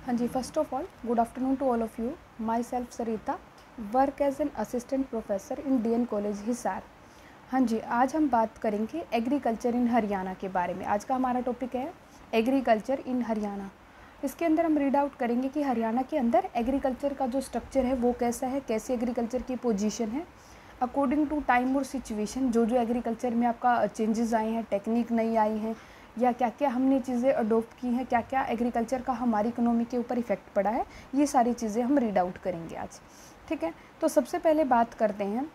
हाँ जी, first of all good afternoon to all of you. Myself Sarita, work as an assistant professor in DN college Hisar. हाँ जी, आज हम बात करेंगे एग्रीकल्चर इन हरियाणा के बारे में। आज का हमारा टॉपिक है एग्रीकल्चर इन हरियाणा। इसके अंदर हम रीड आउट करेंगे कि हरियाणा के अंदर एग्रीकल्चर का जो स्ट्रक्चर है वो कैसा है, कैसे एग्रीकल्चर की पोजीशन है अकॉर्डिंग टू टाइम और सिचुएशन, जो एग्रीकल्चर में आपका चेंजेस आए हैं, टेक्निक नई आई हैं, या क्या क्या हमने चीज़ें अडोप्ट की हैं, क्या क्या एग्रीकल्चर का हमारी इकोनॉमी के ऊपर इफ़ेक्ट पड़ा है, ये सारी चीज़ें हम रीड आउट करेंगे आज। ठीक है, तो सबसे पहले बात करते हैं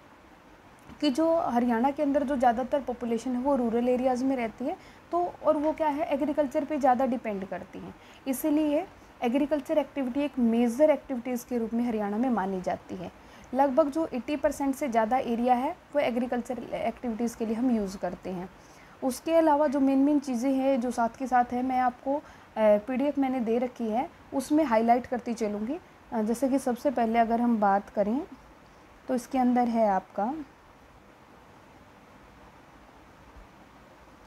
कि जो हरियाणा के अंदर जो ज़्यादातर पॉपुलेशन है वो रूरल एरियाज़ में रहती है, तो और वो क्या है, एग्रीकल्चर पे ज़्यादा डिपेंड करती हैं। इसीलिए एग्रीकल्चर एक्टिविटी एक मेजर एक्टिविटीज़ के रूप में हरियाणा में मानी जाती है। लगभग जो 80% से ज़्यादा एरिया है वो एग्रीकल्चर एक्टिविटीज़ के लिए हम यूज़ करते हैं। उसके अलावा जो मेन चीज़ें हैं जो साथ के साथ है, मैं आपको PDF मैंने दे रखी है, उसमें हाईलाइट करती चलूँगी। जैसे कि सबसे पहले अगर हम बात करें तो इसके अंदर है आपका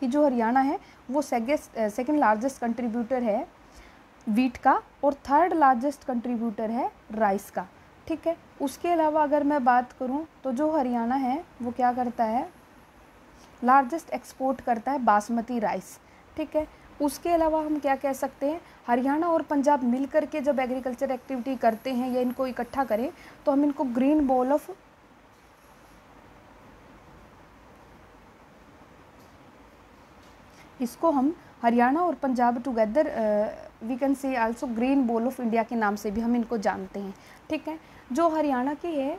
कि जो हरियाणा है वो सेकंड लार्जेस्ट कंट्रीब्यूटर है वीट का और थर्ड लार्जेस्ट कंट्रीब्यूटर है राइस का। ठीक है, उसके अलावा अगर मैं बात करूं तो जो हरियाणा है वो क्या करता है, लार्जेस्ट एक्सपोर्ट करता है बासमती राइस। ठीक है, उसके अलावा हम क्या कह सकते हैं, हरियाणा और पंजाब मिल करके जब एग्रीकल्चर एक्टिविटी करते हैं या इनको इकट्ठा करें तो हम इनको ग्रीन बॉल ऑफ इसको हम हरियाणा और Punjab together we can say also green bowl of India के नाम से भी हम इनको जानते हैं। ठीक है, जो हरियाणा की है,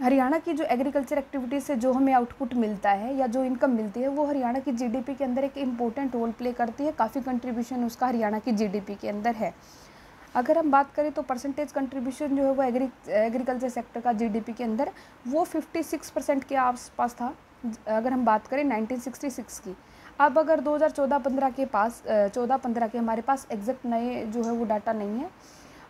हरियाणा की जो एग्रीकल्चर एक्टिविटीज़ से जो हमें आउटपुट मिलता है या जो इनकम मिलती है वो हरियाणा की GDP के अंदर एक इम्पोर्टेंट रोल प्ले करती है। काफ़ी कंट्रीब्यूशन उसका हरियाणा की GDP के अंदर है। अगर हम बात करें तो परसेंटेज कंट्रीब्यूशन जो है वो एग्रीकल्चर सेक्टर का GDP के अंदर वो 56% के आसपास था, अगर हम बात करें 1966 की। अब अगर 2014-15 के पास 14-15 के हमारे पास एग्जैक्ट नए जो है वो डाटा नहीं है,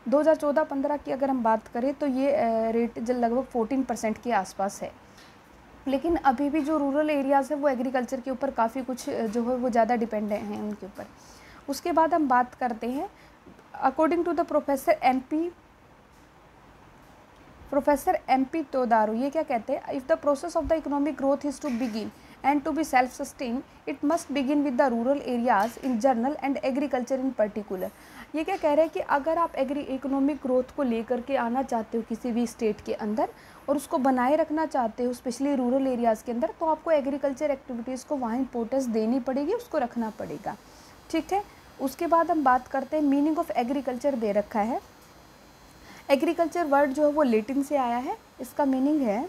2014-15 की अगर हम बात करें तो ये रेट लगभग 14% के आसपास है। लेकिन अभी भी जो रूरल एरियाज़ है वो एग्रीकल्चर के ऊपर काफ़ी कुछ जो है वो ज़्यादा डिपेंडेंट हैं उनके ऊपर। उसके बाद हम बात करते हैं according to the professor MP Todaro, ये क्या कहते हैं, if the process of the economic growth is to begin and to be self-sustained, it must begin with the rural areas in general and agriculture in particular। ये क्या कह रहे हैं कि अगर आप इकोनॉमिक ग्रोथ को लेकर के आना चाहते हो किसी भी स्टेट के अंदर और उसको बनाए रखना चाहते हो स्पेशली रूरल एरियाज़ के अंदर, तो आपको एग्रीकल्चर एक्टिविटीज़ को वहाँ इंपॉर्टेंस देनी पड़ेगी, उसको रखना पड़ेगा। ठीक है, उसके बाद हम बात करते हैं मीनिंग ऑफ एग्रीकल्चर दे रखा है। एग्रीकल्चर वर्ड जो है वो लेटिन से आया है, इसका मीनिंग है,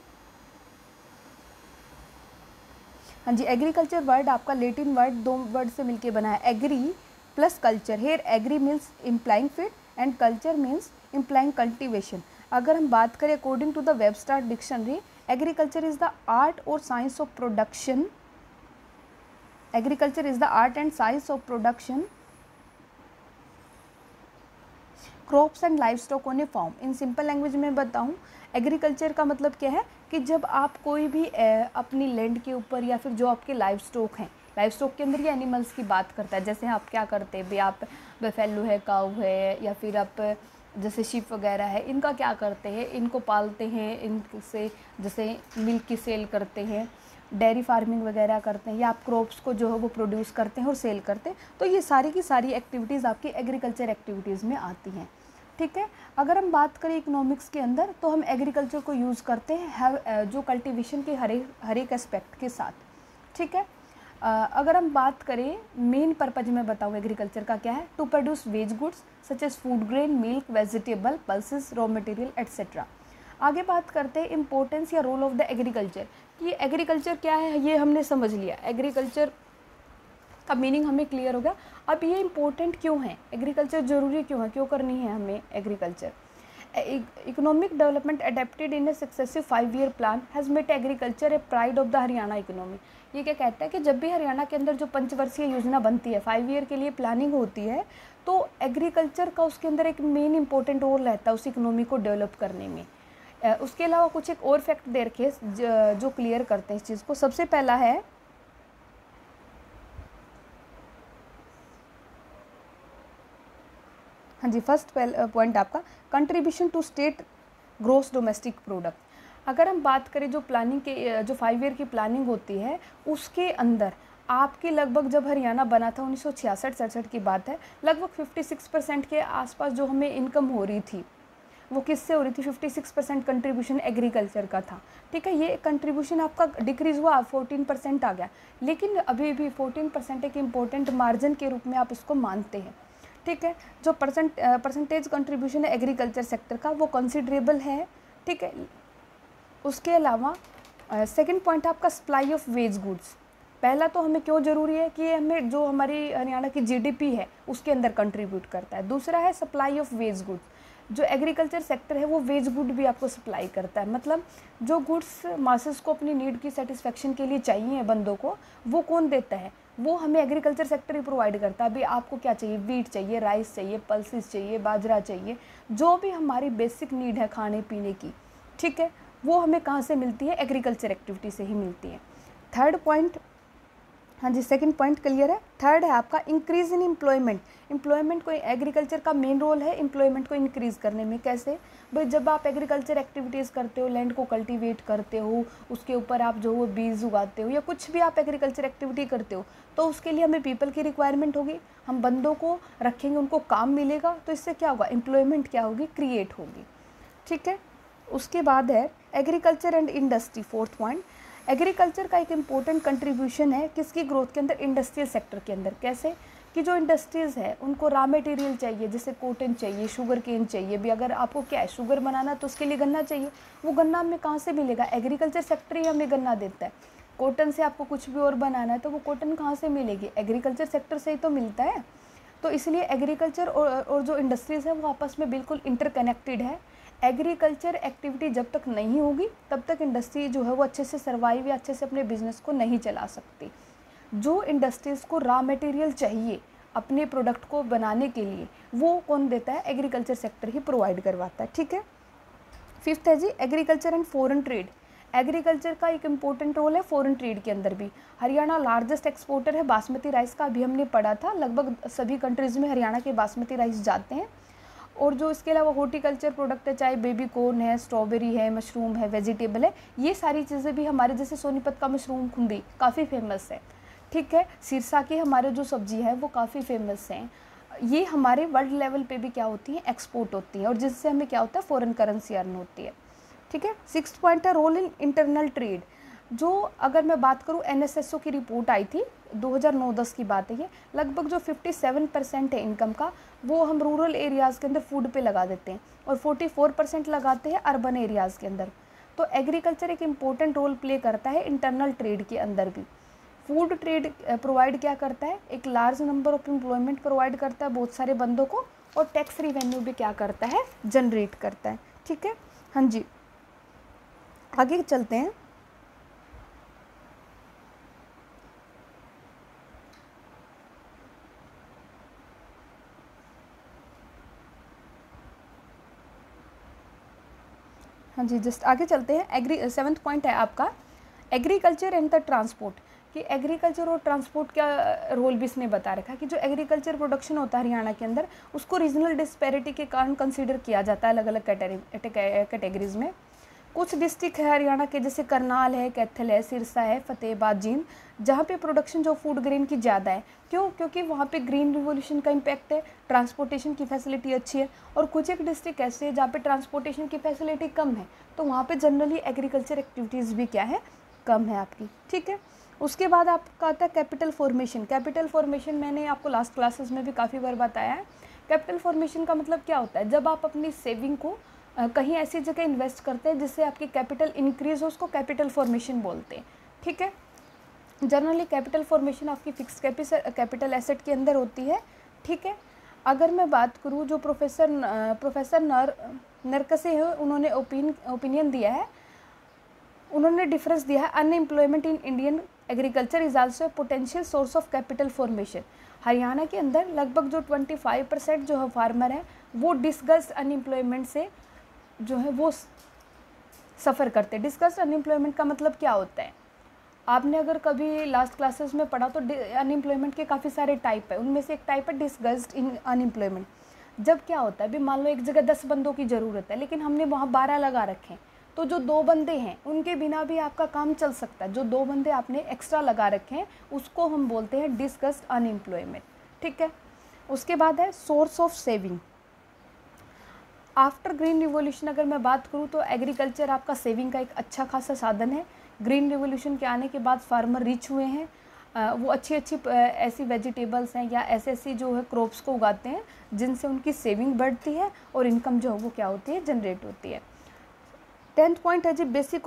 हाँ जी, एग्रीकल्चर वर्ड आपका लेटिन वर्ड 2 वर्ड से मिलके बना है, agri plus culture. Here agri means implying field and culture means implying cultivation. अगर हम बात करें according to the Webster dictionary, agriculture is the art और science of production, agriculture is the art and science of production crops and livestock on a farm. In simple language में बताऊँ, agriculture का मतलब क्या है कि जब आप कोई भी अपनी लैंड के ऊपर या फिर जो आपके लाइफ स्टॉक हैं, लाइफ स्टॉक के अंदर ये एनिमल्स की बात करता है। जैसे आप क्या करते हैं भाई, आप बफेलो है, काऊ है, या फिर आप जैसे शीप वगैरह है, इनका क्या करते हैं, इनको पालते हैं, इनसे जैसे मिल्क की सेल करते हैं, डेयरी फार्मिंग वगैरह करते हैं, या आप क्रॉप्स को जो है वो प्रोड्यूस करते हैं और सेल करते हैं। तो ये सारी की सारी एक्टिविटीज़ आपकी एग्रीकल्चर एक्टिविटीज़ में आती हैं। ठीक है, अगर हम बात करें इकोनॉमिक्स के अंदर तो हम एग्रीकल्चर को यूज़ करते हैं जो कल्टीवेशन के हर एक एस्पेक्ट के साथ। ठीक है, अगर हम बात करें मेन पर्पज में बताऊँ एग्रीकल्चर का क्या है, to produce wage goods such as food grain, milk, vegetable, pulses, raw material etcetera. आगे बात करते हैं इंपॉर्टेंस या रोल ऑफ द एग्रीकल्चर, कि एग्रीकल्चर क्या है ये हमने समझ लिया, एग्रीकल्चर का मीनिंग हमें क्लियर हो गया। अब ये इम्पोर्टेंट क्यों है, एग्रीकल्चर ज़रूरी क्यों है, क्यों करनी है हमें agriculture. Economic development adapted in A successive 5-year plan has made agriculture A pride of the Haryana economy. ये क्या कहता है कि जब भी हरियाणा के अंदर जो पंचवर्षीय योजना बनती है, 5 ईयर के लिए प्लानिंग होती है, तो एग्रीकल्चर का उसके अंदर एक मेन इंपॉर्टेंट रोल रहता है उस इकोनॉमी को डेवलप करने में। उसके अलावा कुछ एक और फैक्ट दे रखे जो क्लियर करते हैं इस चीज़ को। सबसे पहला है हाँ जी, फर्स्ट पॉइंट आपका contribution to state gross domestic product. अगर हम बात करें जो प्लानिंग के जो 5 ईयर की प्लानिंग होती है उसके अंदर आपके लगभग जब हरियाणा बना था 1966-67 की बात है, लगभग 56% के आसपास जो हमें इनकम हो रही थी वो किससे हो रही थी, 56% कंट्रीब्यूशन एग्रीकल्चर का था। ठीक है, ये कंट्रीब्यूशन आपका डिक्रीज़ हुआ, 14% आ गया, लेकिन अभी भी 14% एक इम्पोर्टेंट मार्जिन के रूप में आप इसको मानते हैं। ठीक है, जो परसेंटेज कंट्रीब्यूशन है एग्रीकल्चर सेक्टर का वो कंसिडरेबल है। ठीक है, उसके अलावा सेकंड पॉइंट आपका सप्लाई ऑफ वेज गुड्स। पहला तो हमें क्यों ज़रूरी है कि हमें जो हमारी हरियाणा की जीडीपी है उसके अंदर कंट्रीब्यूट करता है। दूसरा है सप्लाई ऑफ वेज गुड्स, जो एग्रीकल्चर सेक्टर है वो वेज गुड भी आपको सप्लाई करता है, मतलब जो गुड्स मासेस को अपनी नीड की सेटिस्फेक्शन के लिए चाहिए बंदों को, वो कौन देता है, वो हमें एग्रीकल्चर सेक्टर ही प्रोवाइड करता है। अभी आपको क्या चाहिए, वीट चाहिए, राइस चाहिए, पल्सेस चाहिए, बाजरा चाहिए, जो भी हमारी बेसिक नीड है खाने पीने की, ठीक है, वो हमें कहाँ से मिलती है, एग्रीकल्चर एक्टिविटी से ही मिलती है। थर्ड पॉइंट, हाँ जी, सेकंड पॉइंट क्लियर है। थर्ड है आपका इंक्रीज़ इन एम्प्लॉयमेंट। एम्प्लॉयमेंट को, एग्रीकल्चर का मेन रोल है एम्प्लॉयमेंट को इंक्रीज़ करने में। कैसे भाई, जब आप एग्रीकल्चर एक्टिविटीज़ करते हो, लैंड को कल्टीवेट करते हो, उसके ऊपर आप जो वो बीज उगाते हो या कुछ भी आप एग्रीकल्चर एक्टिविटी करते हो, तो उसके लिए हमें पीपल की रिक्वायरमेंट होगी। हम बंदों को रखेंगे, उनको काम मिलेगा, तो इससे क्या होगा, एम्प्लॉयमेंट क्या होगी, क्रिएट होगी। ठीक है, उसके बाद है agriculture and industry, fourth point. Agriculture का एक इम्पोर्टेंट कंट्रीब्यूशन है किसकी ग्रोथ के अंदर, इंडस्ट्रियल सेक्टर के अंदर। कैसे कि जो इंडस्ट्रीज़ है उनको रॉ मटेरियल चाहिए, जैसे कॉटन चाहिए, शुगर केन चाहिए। भी अगर आपको क्या है, शुगर बनाना तो उसके लिए गन्ना चाहिए, वो गन्ना हमें कहाँ से मिलेगा, एग्रीकल्चर सेक्टर ही हमें गन्ना देता है। कॉटन से आपको कुछ भी और बनाना है तो वो कॉटन कहाँ से मिलेगी, एग्रीकल्चर सेक्टर से ही तो मिलता है। तो इसलिए एग्रीकल्चर और जो इंडस्ट्रीज़ है वो आपस में बिल्कुल इंटरकनेक्टेड है। एग्रीकल्चर एक्टिविटी जब तक नहीं होगी तब तक इंडस्ट्री जो है वो अच्छे से सर्वाइव या अच्छे से अपने बिजनेस को नहीं चला सकती। जो इंडस्ट्रीज़ को रॉ मटेरियल चाहिए अपने प्रोडक्ट को बनाने के लिए, वो कौन देता है, एग्रीकल्चर सेक्टर ही प्रोवाइड करवाता है। ठीक है, फिफ्थ है जी agriculture and foreign trade. Agriculture का एक इम्पोर्टेंट रोल है फॉरेन ट्रेड के अंदर भी। हरियाणा लार्जेस्ट एक्सपोर्टर है बासमती राइस का, अभी हमने पढ़ा था, लगभग सभी कंट्रीज़ में हरियाणा के बासमती राइस जाते हैं। और जो इसके अलावा हॉर्टिकल्चर प्रोडक्ट है, चाहे बेबी कॉर्न है, स्ट्रॉबेरी है, मशरूम है, वेजिटेबल है, ये सारी चीज़ें भी हमारे, जैसे सोनीपत का मशरूम खुंदी काफ़ी फेमस है। ठीक है, सिरसा की हमारे जो सब्जी है वो काफ़ी फेमस हैं। ये हमारे वर्ल्ड लेवल पे भी क्या होती हैं, एक्सपोर्ट होती हैं, और जिससे हमें क्या होता है, फॉरेन करेंसी अर्न होती है। ठीक है, सिक्स्थ पॉइंट है रोल इन इंटरनल ट्रेड। जो अगर मैं बात करूँ, एनएसएसओ की रिपोर्ट आई थी 2009-10 की बात है ये, लगभग जो 57% है इनकम का वो हम रूरल एरियाज़ के अंदर फूड पे लगा देते हैं और 44% लगाते हैं अर्बन एरियाज़ के अंदर। तो एग्रीकल्चर एक इम्पोर्टेंट रोल प्ले करता है इंटरनल ट्रेड के अंदर भी। फूड ट्रेड प्रोवाइड क्या करता है, एक large number of employment provide करता है बहुत सारे बंदों को, और टैक्स रिवेन्यू भी क्या करता है, जनरेट करता है। ठीक है, हाँ जी, आगे चलते हैं। हाँ जी, जस्ट आगे चलते हैं। सेवन्थ पॉइंट है आपका एग्रीकल्चर एंड द ट्रांसपोर्ट, कि एग्रीकल्चर और ट्रांसपोर्ट का रोल भी इसने बता रखा है कि जो एग्रीकल्चर प्रोडक्शन होता है हरियाणा के अंदर उसको रीजनल डिस्पैरिटी के कारण कंसीडर किया जाता है अलग अलग कैटेगरीज में। कुछ डिस्ट्रिक्ट है हरियाणा के, जैसे करनाल है, कैथल है, सिरसा है, फतेहाबाद, जींद, जहाँ पे प्रोडक्शन जो फूड ग्रेन की ज़्यादा है। क्यों, क्योंकि वहाँ पे ग्रीन रिवोल्यूशन का इम्पैक्ट है, ट्रांसपोर्टेशन की फैसिलिटी अच्छी है। और कुछ एक डिस्ट्रिक्ट ऐसे है जहाँ पे ट्रांसपोर्टेशन की फैसिलिटी कम है, तो वहाँ पे जनरली एग्रीकल्चर एक्टिविटीज़ भी क्या है, कम है आपकी। ठीक है, उसके बाद आपका आता है कैपिटल फॉर्मेशन। कैपिटल फॉर्मेशन मैंने आपको लास्ट क्लासेस में भी काफ़ी बार बताया है। कैपिटल फॉर्मेशन का मतलब क्या होता है, जब आप अपनी सेविंग को कहीं ऐसी जगह इन्वेस्ट करते हैं जिससे आपकी कैपिटल इंक्रीज हो, उसको कैपिटल फॉर्मेशन बोलते हैं। ठीक है, जनरली कैपिटल फॉर्मेशन आपकी फिक्स कैपिटल एसेट के अंदर होती है। ठीक है, अगर मैं बात करूँ जो प्रोफेसर नरकसे हैं, उन्होंने ओपिनियन दिया है, उन्होंने डिफरेंस दिया है, unemployment in Indian agriculture is also potential source of capital formation. Haryana के अंदर लगभग जो 25% जो है फार्मर है वो डिस्गस्ट अनएम्प्लॉयमेंट से जो है वो सफ़र करते हैं। डिस्गस्ट अनएम्प्लॉयमेंट का मतलब क्या होता है, आपने अगर कभी लास्ट क्लासेस में पढ़ा तो अनएम्प्लॉयमेंट के काफ़ी सारे टाइप है, उनमें से एक टाइप है डिस्गस्ट इन अनएम्प्लॉयमेंट। जब क्या होता है, अभी मान लो एक जगह 10 बंदों की ज़रूरत है लेकिन हमने वहाँ 12 लगा रखे हैं, तो जो 2 बंदे हैं उनके बिना भी आपका काम चल सकता है। जो 2 बंदे आपने एक्स्ट्रा लगा रखे हैं उसको हम बोलते हैं डिस्कस्ड अनएम्प्लॉयमेंट, ठीक है। उसके बाद है source of saving. After green revolution अगर मैं बात करूँ तो एग्रीकल्चर आपका सेविंग का एक अच्छा खासा साधन है। ग्रीन रिवॉल्यूशन के आने के बाद फार्मर रिच हुए हैं, वो अच्छी अच्छी ऐसी वेजिटेबल्स हैं या ऐसी जो है क्रॉप्स को उगाते हैं जिनसे उनकी सेविंग बढ़ती है और इनकम जो है वो क्या होती है, जनरेट होती है। 10th पॉइंट है जी basis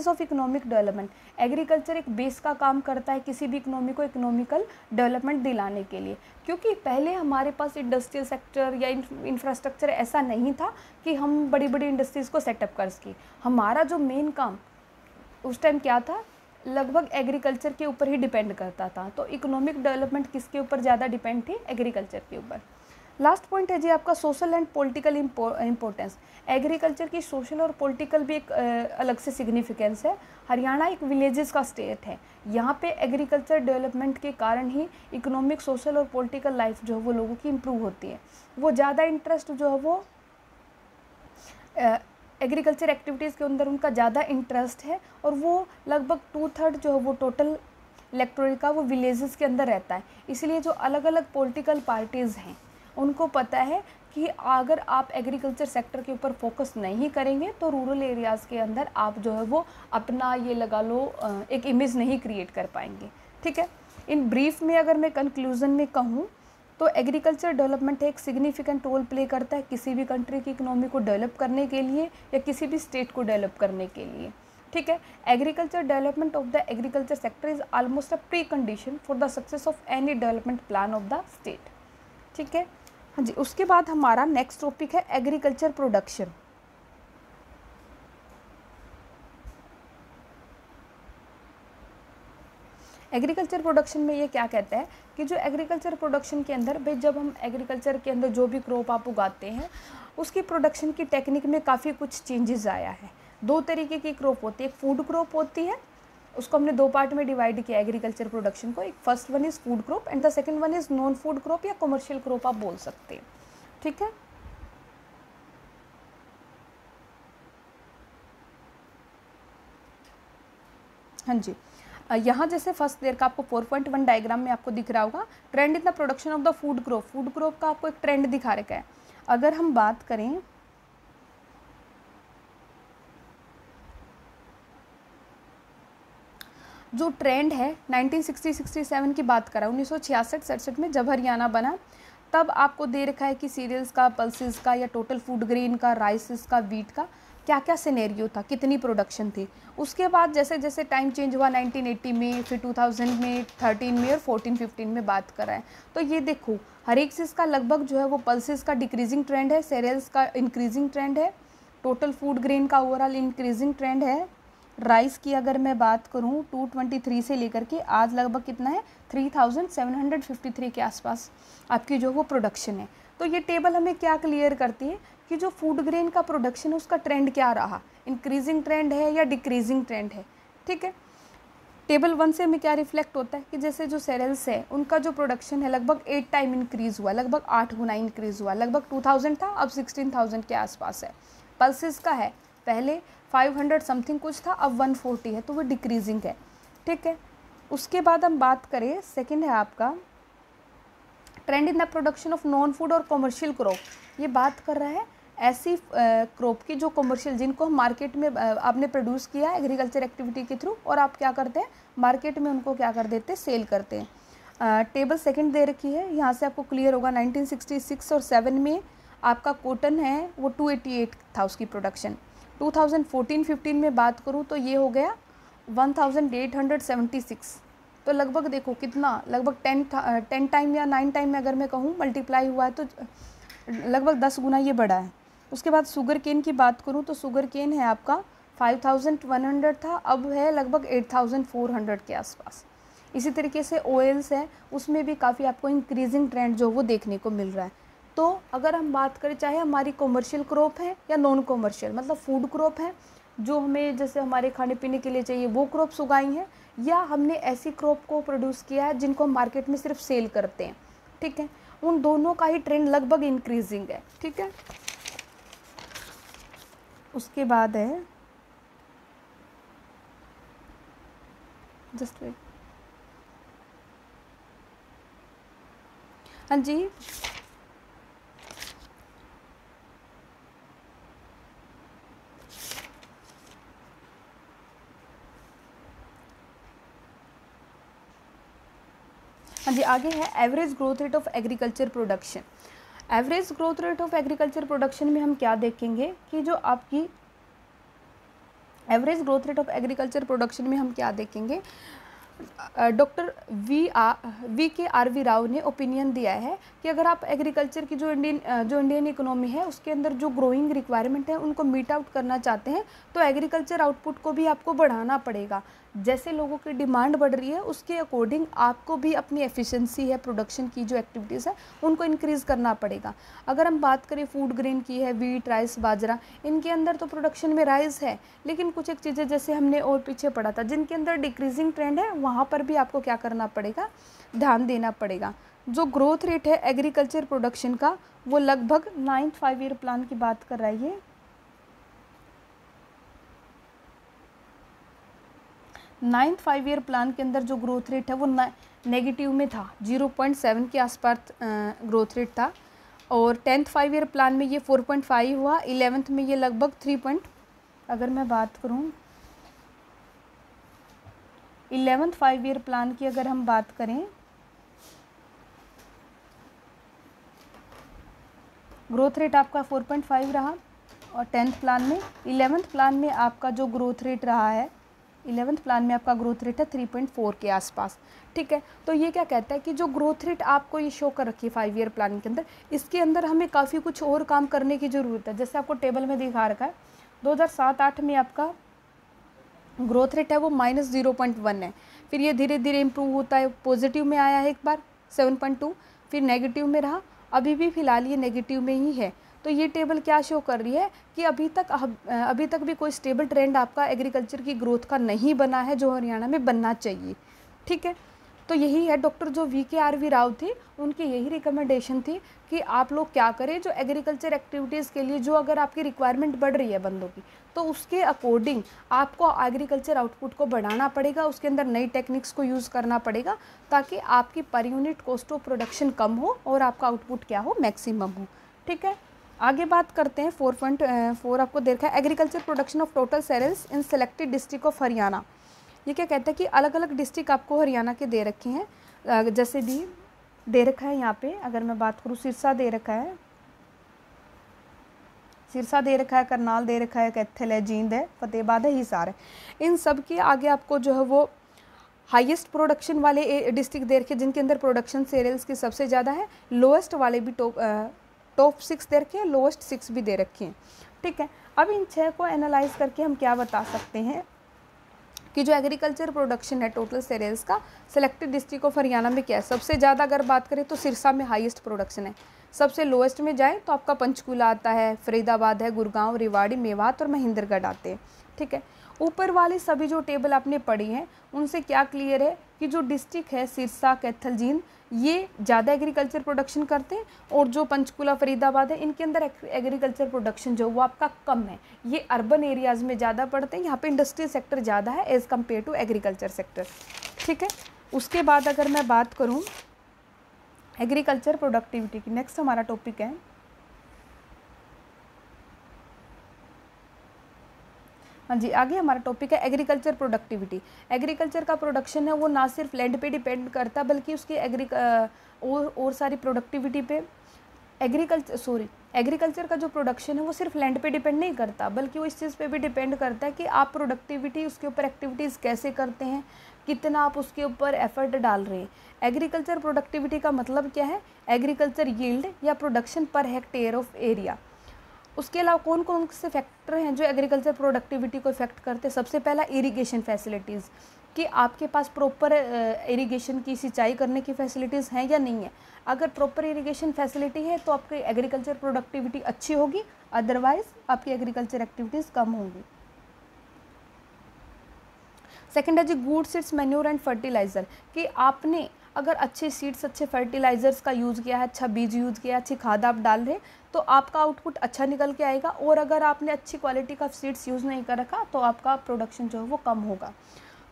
of economic development. Agriculture एक बेस का काम करता है किसी भी इकोनॉमी को इकोनॉमिकल डेवलपमेंट दिलाने के लिए, क्योंकि पहले हमारे पास इंडस्ट्रियल सेक्टर या इंफ्रास्ट्रक्चर ऐसा नहीं था कि हम बड़ी बड़ी इंडस्ट्रीज़ को सेटअप कर सकें। हमारा जो मेन काम उस टाइम क्या था, लगभग एग्रीकल्चर के ऊपर ही डिपेंड करता था। तो इकोनॉमिक डेवलपमेंट किसके ऊपर ज़्यादा डिपेंड थी, एग्रीकल्चर के ऊपर। लास्ट पॉइंट है जी आपका social and political importance. Agriculture की सोशल और पॉलिटिकल भी एक अलग से सिग्निफिकेंस है। हरियाणा एक विलेजेस का स्टेट है, यहाँ पे एग्रीकल्चर डेवलपमेंट के कारण ही इकोनॉमिक, सोशल और पॉलिटिकल लाइफ जो है वो लोगों की इम्प्रूव होती है। वो ज़्यादा इंटरेस्ट जो है वो एग्रीकल्चर एक्टिविटीज़ के अंदर उनका ज़्यादा इंटरेस्ट है, और वो लगभग 2/3 जो है वो टोटल इलेक्टोरेट का वो विलेजेस के अंदर रहता है। इसलिए जो अलग अलग पॉलिटिकल पार्टीज़ हैं उनको पता है कि अगर आप एग्रीकल्चर सेक्टर के ऊपर फोकस नहीं करेंगे तो रूरल एरियाज़ के अंदर आप जो है वो अपना ये लगा लो एक इमेज नहीं क्रिएट कर पाएंगे, ठीक है। इन ब्रीफ में अगर मैं कंक्लूज़न में कहूँ तो एग्रीकल्चर डेवलपमेंट एक सिग्निफिकेंट रोल प्ले करता है किसी भी कंट्री की इकोनॉमी को डेवलप करने के लिए या किसी भी स्टेट को डेवलप करने के लिए, ठीक है। Agriculture development of the agriculture sector is almost a pre condition for the success of any development plan of the state, ठीक है। हाँ जी, उसके बाद हमारा नेक्स्ट टॉपिक है एग्रीकल्चर प्रोडक्शन। एग्रीकल्चर प्रोडक्शन में ये क्या कहता है कि जो एग्रीकल्चर प्रोडक्शन के अंदर भाई, जब हम एग्रीकल्चर के अंदर जो भी क्रॉप आप उगाते हैं उसकी प्रोडक्शन की टेक्निक में काफ़ी कुछ चेंजेस आया है। 2 तरीके की क्रॉप होती है, एक फूड क्रॉप होती है, उसको हमने 2 पार्ट में डिवाइड किया एग्रीकल्चर प्रोडक्शन को। एक first one is food crop and the second one is non food crop या कमर्शियल क्रॉप आप बोल सकते हैं, ठीक है। हाँ जी, यहाँ जैसे फर्स्ट देर का आपको 4.1 डायग्राम में आपको दिख रहा होगा trend in the production of the food crop. Food crop का आपको एक ट्रेंड दिखा रखा है। अगर हम बात करें जो ट्रेंड है 1960-67 की बात करा, 1966-67 में जब हरियाणा बना तब आपको दे रखा है कि सीरियल्स का, पल्सेस का या टोटल फूड ग्रेन का, राइसेस का, वीट का क्या क्या सिनेरियो था, कितनी प्रोडक्शन थी। उसके बाद जैसे जैसे टाइम चेंज हुआ 1980 में, फिर 2000 में, 13 में और 14-15 में बात कर रहा है, तो ये देखो हर एक चीज़ का लगभग जो है वो पल्सेस का डिक्रीजिंग ट्रेंड है, सीरियल्स का इंक्रीजिंग ट्रेंड है, टोटल फूड ग्रेन का ओवरऑल इंक्रीजिंग ट्रेंड है। राइस की अगर मैं बात करूं 223 से लेकर के आज लगभग कितना है 3753 के आसपास आपकी जो वो प्रोडक्शन है। तो ये टेबल हमें क्या क्लियर करती है कि जो फूड ग्रेन का प्रोडक्शन है उसका ट्रेंड क्या रहा, इंक्रीजिंग ट्रेंड है या डिक्रीजिंग ट्रेंड है, ठीक है। टेबल 1 से हमें क्या रिफ्लेक्ट होता है कि जैसे जो सेरेल्स है उनका जो प्रोडक्शन है लगभग 8 टाइम इंक्रीज़ हुआ, लगभग 8 गुना इंक्रीज़ हुआ, लगभग 2000 था अब 16000 के आसपास है। पल्सेस का है पहले 500 समथिंग कुछ था अब 140 है, तो वो डिक्रीजिंग है, ठीक है। उसके बाद हम बात करें सेकंड है आपका trend in the production of non food और कमर्शियल क्रॉप। ये बात कर रहा है ऐसी क्रॉप की जो कमर्शियल, जिनको हम मार्केट में आपने प्रोड्यूस किया है एग्रीकल्चर एक्टिविटी के थ्रू और आप क्या करते हैं मार्केट में उनको क्या कर देते हैं, सेल करते हैं। टेबल सेकंड दे रखी है, यहाँ से आपको क्लियर होगा 1966 और 7 में आपका कॉटन है वो 288 था उसकी प्रोडक्शन। 2014-15 में बात करूँ तो ये हो गया 1876, तो लगभग देखो कितना, लगभग 10 टाइम या 9 टाइम में अगर मैं कहूँ मल्टीप्लाई हुआ है तो लगभग 10 गुना ये बढ़ा है। उसके बाद शुगर केन की बात करूँ तो शुगर केन है आपका 5100 था, अब है लगभग 8400 के आसपास। इसी तरीके से ऑयल्स है उसमें भी काफ़ी आपको इंक्रीजिंग ट्रेंड जो वो देखने को मिल रहा है। तो अगर हम बात करें चाहे हमारी कमर्शियल क्रॉप है या नॉन कमर्शियल, मतलब फूड क्रॉप है जो हमें जैसे हमारे खाने पीने के लिए चाहिए वो क्रॉप्स उगाई हैं, या हमने ऐसी क्रॉप को प्रोड्यूस किया है जिनको हम मार्केट में सिर्फ सेल करते हैं, ठीक है। उन दोनों का ही ट्रेंड लगभग इंक्रीजिंग है। ठीक है, उसके बाद है जस्ट वेट, हाँ जी, हाँ जी, आगे है average growth rate of agriculture production. Average growth rate of agriculture production में हम क्या देखेंगे कि जो आपकी average growth rate of agriculture production में हम क्या देखेंगे, डॉक्टर वी के आर वी राव ने ओपिनियन दिया है कि अगर आप एग्रीकल्चर की जो इंडियन इकोनॉमी है उसके अंदर जो ग्रोइंग रिक्वायरमेंट है उनको मीट आउट करना चाहते हैं तो एग्रीकल्चर आउटपुट को भी आपको बढ़ाना पड़ेगा। जैसे लोगों की डिमांड बढ़ रही है उसके अकॉर्डिंग आपको भी अपनी एफिशिएंसी है, प्रोडक्शन की जो एक्टिविटीज़ है उनको इंक्रीज़ करना पड़ेगा। अगर हम बात करें फूड ग्रेन की है, वीट, राइस, बाजरा, इनके अंदर तो प्रोडक्शन में राइस है, लेकिन कुछ एक चीज़ें जैसे हमने और पीछे पढ़ा था जिनके अंदर डिक्रीजिंग ट्रेंड है, वहाँ पर भी आपको क्या करना पड़ेगा, ध्यान देना पड़ेगा। जो ग्रोथ रेट है एग्रीकल्चर प्रोडक्शन का वो लगभग 9th 5 ईयर प्लान की बात कर रहा है। ये 9th 5 ईयर प्लान के अंदर जो ग्रोथ रेट है वो नेगेटिव में था, 0.7 के आसपास ग्रोथ रेट था, और 10th 5 ईयर प्लान में ये 4.5 हुआ, 11th में ये लगभग 3 अगर मैं बात करूँ 11th 5 ईयर प्लान की अगर हम बात करें, ग्रोथ रेट आपका 4.5 रहा, और 10th प्लान में, 11th प्लान में आपका जो ग्रोथ रेट रहा है, 11th प्लान में आपका ग्रोथ रेट है 3.4 के आसपास। ठीक है, तो ये क्या कहता है कि जो ग्रोथ रेट आपको ये शो कर रखी है 5 ईयर प्लान के अंदर, इसके अंदर हमें काफ़ी कुछ और काम करने की ज़रूरत है। जैसे आपको टेबल में दिखा रखा है 2007-8 में आपका ग्रोथ रेट है वो -0.1 है, फिर ये धीरे धीरे इम्प्रूव होता है, पॉजिटिव में आया है एक बार 7.2, फिर नेगेटिव में रहा, अभी भी फ़िलहाल ये नेगेटिव में ही है। तो ये टेबल क्या शो कर रही है कि अभी तक भी कोई स्टेबल ट्रेंड आपका एग्रीकल्चर की ग्रोथ का नहीं बना है जो हरियाणा में बनना चाहिए। ठीक है, तो यही है, डॉक्टर जो वी राव थे उनकी यही रिकमेंडेशन थी कि आप लोग क्या करें, जो एग्रीकल्चर एक्टिविटीज़ के लिए जो अगर आपकी रिक्वायरमेंट बढ़ रही है बंदों की, तो उसके अकॉर्डिंग आपको एग्रीकल्चर आउटपुट को बढ़ाना पड़ेगा, उसके अंदर नई टेक्निक्स को यूज़ करना पड़ेगा ताकि आपकी per unit cost of production कम हो और आपका आउटपुट क्या हो, मैक्सिमम हो। ठीक है, आगे बात करते हैं 4.4 आपको देखा है, agriculture production of total cereals in selected district of Haryana. ये क्या कहता है कि अलग अलग डिस्ट्रिक्ट आपको हरियाणा के दे रखे हैं, जैसे भी दे रखा है यहाँ पे, अगर मैं बात करूँ सिरसा दे रखा है, सिरसा दे रखा है, करनाल दे रखा है, कैथल है, जींद है, फतेहाबाद है, हिसार है। इन सब के आगे आपको जो है वो हाईएस्ट प्रोडक्शन वाले डिस्ट्रिक्ट दे रखे जिनके अंदर प्रोडक्शन सेरेल्स की सबसे ज़्यादा है, लोएस्ट वाले भी टॉप 6 दे रखे हैं, लोएस्ट 6 भी दे रखे हैं। ठीक है, अब इन 6 को एनालाइज करके हम क्या बता सकते हैं कि जो एग्रीकल्चर प्रोडक्शन है टोटल सेरेल्स का सेलेक्टेड डिस्ट्रिक्ट ऑफ हरियाणा में क्या है, सबसे ज़्यादा अगर बात करें तो सिरसा में हाईएस्ट प्रोडक्शन है, सबसे लोएस्ट में जाएँ तो आपका पंचकूला आता है, फरीदाबाद है, गुड़गांव, रेवाड़ी, मेवात और महेंद्रगढ़ आते हैं। ठीक है, ऊपर वाली सभी जो टेबल आपने पढ़ी हैं उनसे क्या क्लियर है कि जो डिस्ट्रिक्ट है सिरसा, कैथल, जींद, ये ज़्यादा एग्रीकल्चर प्रोडक्शन करते हैं, और जो पंचकूला, फरीदाबाद है इनके अंदर एग्रीकल्चर प्रोडक्शन जो वो आपका कम है, ये अर्बन एरियाज़ में ज़्यादा पड़ते हैं, यहाँ पे इंडस्ट्रियल सेक्टर ज़्यादा है as compared to agriculture sector. ठीक है, उसके बाद अगर मैं बात करूँ एग्रीकल्चर प्रोडक्टिविटी की, नेक्स्ट हमारा टॉपिक है हाँ जी, आगे हमारा टॉपिक है एग्रीकल्चर प्रोडक्टिविटी। एग्रीकल्चर का प्रोडक्शन है वो ना सिर्फ लैंड पे डिपेंड करता बल्कि उसकी और सारी प्रोडक्टिविटी पे एग्रीकल्चर का जो प्रोडक्शन है वो सिर्फ लैंड पे डिपेंड नहीं करता बल्कि वो इस चीज़ पे भी डिपेंड करता है कि आप प्रोडक्टिविटी उसके ऊपर एक्टिविटीज़ कैसे करते हैं, कितना आप उसके ऊपर एफर्ट डाल रहे हैं। एग्रीकल्चर प्रोडक्टिविटी का मतलब क्या है, एग्रीकल्चर यील्ड या production per hectare of area. उसके अलावा कौन कौन से फैक्टर हैं जो एग्रीकल्चर प्रोडक्टिविटी को इफेक्ट करते हैं। सबसे पहला इरिगेशन फैसिलिटीज़, कि आपके पास प्रॉपर इरिगेशन की सिंचाई करने की फैसिलिटीज़ हैं या नहीं है। अगर प्रॉपर इरिगेशन फैसिलिटी है तो आपकी एग्रीकल्चर प्रोडक्टिविटी अच्छी होगी, अदरवाइज आपकी एग्रीकल्चर एक्टिविटीज़ कम होंगी। सेकेंड है जी good seeds, manure and fertiliser, कि आपने अगर अच्छे सीड्स, अच्छे फर्टिलाइज़र्स का यूज़ किया है, अच्छा बीज यूज़ किया है, अच्छी खाद आप डाल रहे, तो आपका आउटपुट अच्छा निकल के आएगा। और अगर आपने अच्छी क्वालिटी का सीड्स यूज़ नहीं कर रखा तो आपका प्रोडक्शन जो है वो कम होगा।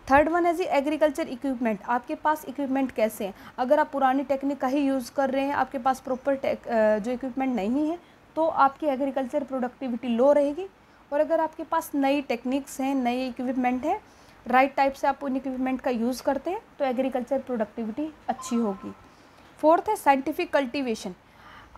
थर्ड वन है जी एग्रीकल्चर इक्विपमेंट। आपके पास इक्विपमेंट कैसे हैं? अगर आप पुरानी टेक्निक का ही यूज़ कर रहे हैं, आपके पास प्रॉपर जो इक्विपमेंट नहीं है, तो आपकी एग्रीकल्चर प्रोडक्टिविटी लो रहेगी। और अगर आपके पास नई टेक्निक्स हैं, नई इक्विपमेंट है, राइट टाइप से आप उन इक्विपमेंट का यूज़ करते हैं, तो एग्रीकल्चर प्रोडक्टिविटी अच्छी होगी। फोर्थ है साइंटिफिक कल्टीवेशन।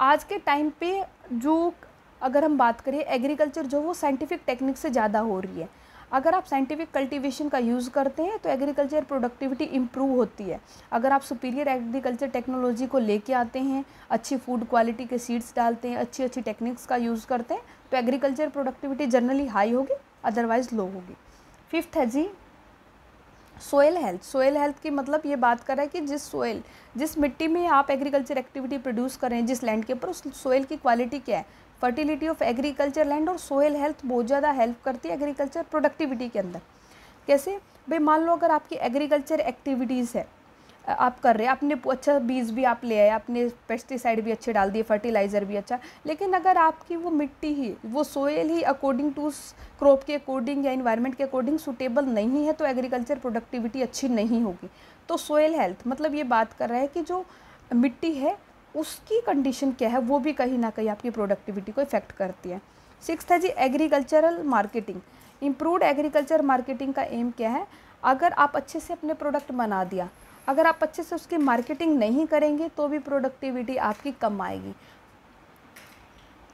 आज के टाइम पे जो अगर हम बात करें, एग्रीकल्चर जो वो साइंटिफिक टेक्निक से ज़्यादा हो रही है। अगर आप साइंटिफिक कल्टीवेशन का यूज़ करते हैं तो एग्रीकल्चर प्रोडक्टिविटी इम्प्रूव होती है। अगर आप सुपीरियर एग्रीकल्चर टेक्नोलॉजी को लेके आते हैं, अच्छी फूड क्वालिटी के सीड्स डालते हैं, अच्छी अच्छी टेक्निक्स का यूज़ करते हैं, तो एग्रीकल्चर प्रोडक्टिविटी जनरली हाई होगी, अदरवाइज़ लो होगी। फिफ्थ है जी सोयल हेल्थ। सोयल हेल्थ की मतलब ये बात कर रहा है कि जिस मिट्टी में आप एग्रीकल्चर एक्टिविटी प्रोड्यूस कर रहे हैं, जिस लैंड के ऊपर, उस सोयल की क्वालिटी क्या है, फर्टिलिटी ऑफ एग्रीकल्चर लैंड। और सोयल हेल्थ बहुत ज़्यादा हेल्प करती है एग्रीकल्चर प्रोडक्टिविटी के अंदर। कैसे भाई? मान लो अगर आपकी एग्रीकल्चर एक्टिविटीज़ है, आप कर रहे हैं, आपने अच्छा बीज भी आप ले आए, आपने पेस्टिसाइड भी अच्छे डाल दिए, फर्टिलाइज़र भी अच्छा, लेकिन अगर आपकी वो मिट्टी ही, वो सोयल ही अकॉर्डिंग टू क्रॉप के अकॉर्डिंग या इन्वायरमेंट के अकॉर्डिंग सूटेबल नहीं है, तो एग्रीकल्चर प्रोडक्टिविटी अच्छी नहीं होगी। तो सोयल हेल्थ मतलब ये बात कर रहा है कि जो मिट्टी है उसकी कंडीशन क्या है, वो भी कहीं ना कहीं आपकी प्रोडक्टिविटी को इफेक्ट करती है। सिक्स्थ है जी agricultural marketing. Improved agriculture marketing का एम क्या है? अगर आप अच्छे से अपने प्रोडक्ट बना दिया, अगर आप अच्छे से उसकी मार्केटिंग नहीं करेंगे तो भी प्रोडक्टिविटी आपकी कम आएगी।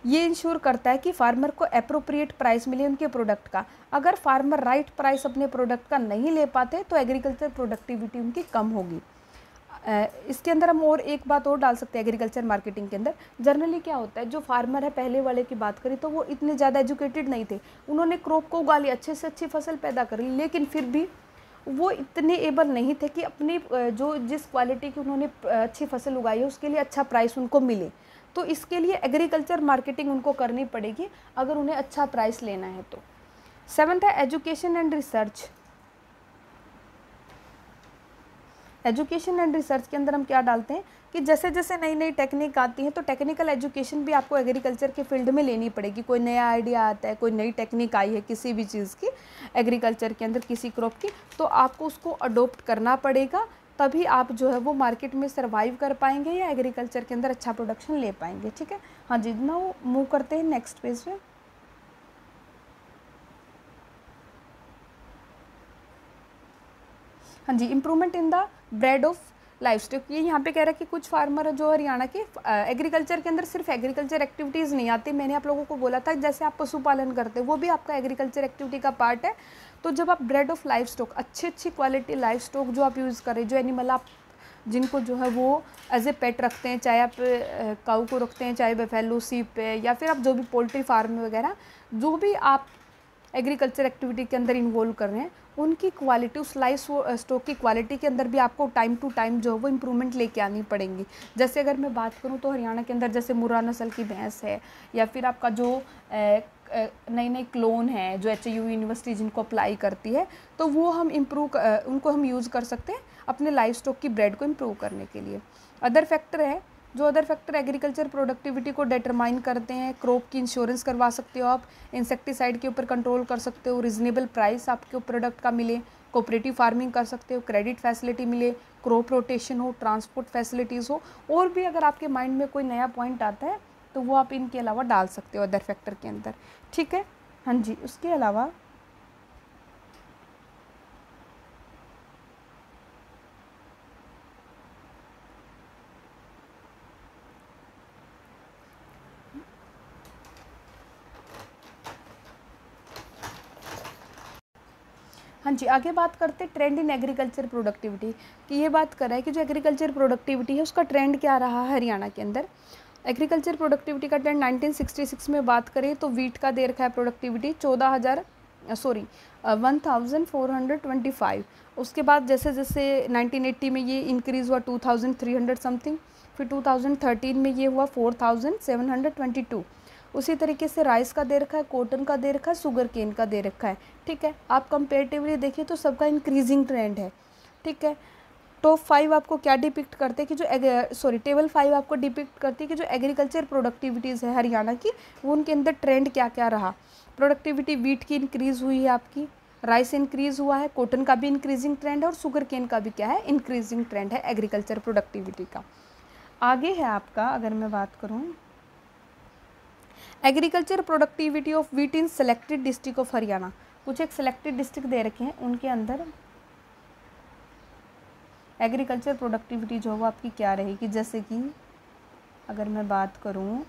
ये इंश्योर करता है कि फार्मर को अप्रोप्रिएट प्राइस मिले उनके प्रोडक्ट का। अगर फार्मर राइट प्राइस अपने प्रोडक्ट का नहीं ले पाते तो एग्रीकल्चर प्रोडक्टिविटी उनकी कम होगी। इसके अंदर हम और एक बात और डाल सकते हैं एग्रीकल्चर मार्केटिंग के अंदर। जनरली क्या होता है, जो फार्मर है, पहले वाले की बात करें तो वो इतने ज़्यादा एजुकेटेड नहीं थे, उन्होंने क्रॉप को उगा लिया, अच्छे से अच्छी फसल पैदा कर ली, लेकिन फिर भी वो इतने एबल नहीं थे कि अपनी जो जिस क्वालिटी की उन्होंने अच्छी फसल उगाई है उसके लिए अच्छा प्राइस उनको मिले। तो इसके लिए एग्रीकल्चर मार्केटिंग उनको करनी पड़ेगी अगर उन्हें अच्छा प्राइस लेना है तो। सेवन्थ है education and research. Education and research के अंदर हम क्या डालते हैं कि जैसे जैसे नई नई टेक्निक आती है तो टेक्निकल एजुकेशन भी आपको एग्रीकल्चर के फील्ड में लेनी पड़ेगी। कोई नया आइडिया आता है, कोई नई टेक्निक आई है किसी भी चीज़ की, एग्रीकल्चर के अंदर किसी क्रॉप की, तो आपको उसको अडोप्ट करना पड़ेगा, तभी आप जो है वो मार्केट में सर्वाइव कर पाएंगे या एग्रीकल्चर के अंदर अच्छा प्रोडक्शन ले पाएंगे। ठीक है, हाँ जी, नाउ मूव करते हैं नेक्स्ट पेज पे। हाँ जी, improvement in the breed of livestock. ये यहाँ पे कह रहा है कि कुछ फार्मर जो हरियाणा के एग्रीकल्चर के अंदर सिर्फ एग्रीकल्चर एक्टिविटीज़ नहीं आती। मैंने आप लोगों को बोला था जैसे आप पशुपालन करते हैं वो भी आपका एग्रीकल्चर एक्टिविटी का पार्ट है। तो जब आप ब्रेड ऑफ लाइफ स्टॉक, अच्छी क्वालिटी लाइफ स्टॉक जो आप यूज़ करें, जो एनिमल आप जिनको जो है वो एज ए पेट रखते हैं, चाहे आप काऊ को रखते हैं, चाहे बफेलो, सीप पे, या फिर आप जो भी पोल्ट्री फार्म वगैरह जो भी आप एग्रीकल्चर एक्टिविटी के अंदर इन्वॉल्व कर रहे हैं, उनकी क्वालिटी, उस लाइफ स्टॉक की क्वालिटी के अंदर भी आपको टाइम टू टाइम जो है वो इम्प्रूवमेंट लेके आनी पड़ेंगी। जैसे अगर मैं बात करूं तो हरियाणा के अंदर जैसे मुर्रा नस्ल की भैंस है, या फिर आपका जो नई नई क्लोन है जो HU यूनिवर्सिटी जिनको अप्लाई करती है, तो वो हम उनको हम यूज़ कर सकते हैं अपने लाइफ स्टॉक की ब्रेड को इम्प्रूव करने के लिए। अदर फैक्टर है, जो अदर फैक्टर एग्रीकल्चर प्रोडक्टिविटी को डिटरमाइन करते हैं, क्रॉप की इंश्योरेंस करवा सकते हो आप, इंसेक्टिसाइड के ऊपर कंट्रोल कर सकते हो, रीजनेबल प्राइस आपके प्रोडक्ट का मिले, कोऑपरेटिव फार्मिंग कर सकते हो, क्रेडिट फैसिलिटी मिले, क्रॉप रोटेशन हो, ट्रांसपोर्ट फैसिलिटीज़ हो, और भी अगर आपके माइंड में कोई नया पॉइंट आता है तो वो आप इनके अलावा डाल सकते हो अदर फैक्टर के अंदर। ठीक है, हाँ जी, उसके अलावा हाँ जी, आगे बात करते हैं ट्रेंड इन एग्रीकल्चर प्रोडक्टिविटी की। ये बात कर रहा है कि जो एग्रीकल्चर प्रोडक्टिविटी है उसका ट्रेंड क्या रहा है हरियाणा के अंदर। एग्रीकल्चर प्रोडक्टिविटी का ट्रेंड 1966 में बात करें तो वीट का दे रखा है प्रोडक्टिविटी 1425। उसके बाद जैसे जैसे 1980 में ये इंक्रीज़ हुआ 2300 समथिंग, फिर 2013 में ये हुआ 4722। उसी तरीके से राइस का दे रखा है, कॉटन का दे रखा है, शुगर केन का दे रखा है। ठीक है, आप कंपेरेटिवली देखिए तो सबका इंक्रीजिंग ट्रेंड है। ठीक है, टॉप 5 आपको क्या डिपिक्ट करते हैं कि जो टेबल 5 आपको डिपिक्ट करती है कि जो एग्रीकल्चर प्रोडक्टिविटीज़ है हरियाणा की, वो उनके अंदर ट्रेंड क्या क्या रहा। प्रोडक्टिविटी वीट की इंक्रीज़ हुई है, आपकी राइस इंक्रीज़ हुआ है, कॉटन का भी इंक्रीजिंग ट्रेंड है और शुगर केन का भी क्या है, इंक्रीजिंग ट्रेंड है एग्रीकल्चर प्रोडक्टिविटी का। आगे है आपका, अगर मैं बात करूँ agriculture productivity of wheat in selected district of Haryana, कुछ एक सेलेक्टेड डिस्ट्रिक्ट दे रखे हैं, उनके अंदर एग्रीकल्चर प्रोडक्टिविटी जो है वो आपकी क्या रहेगी। जैसे कि अगर मैं बात करूं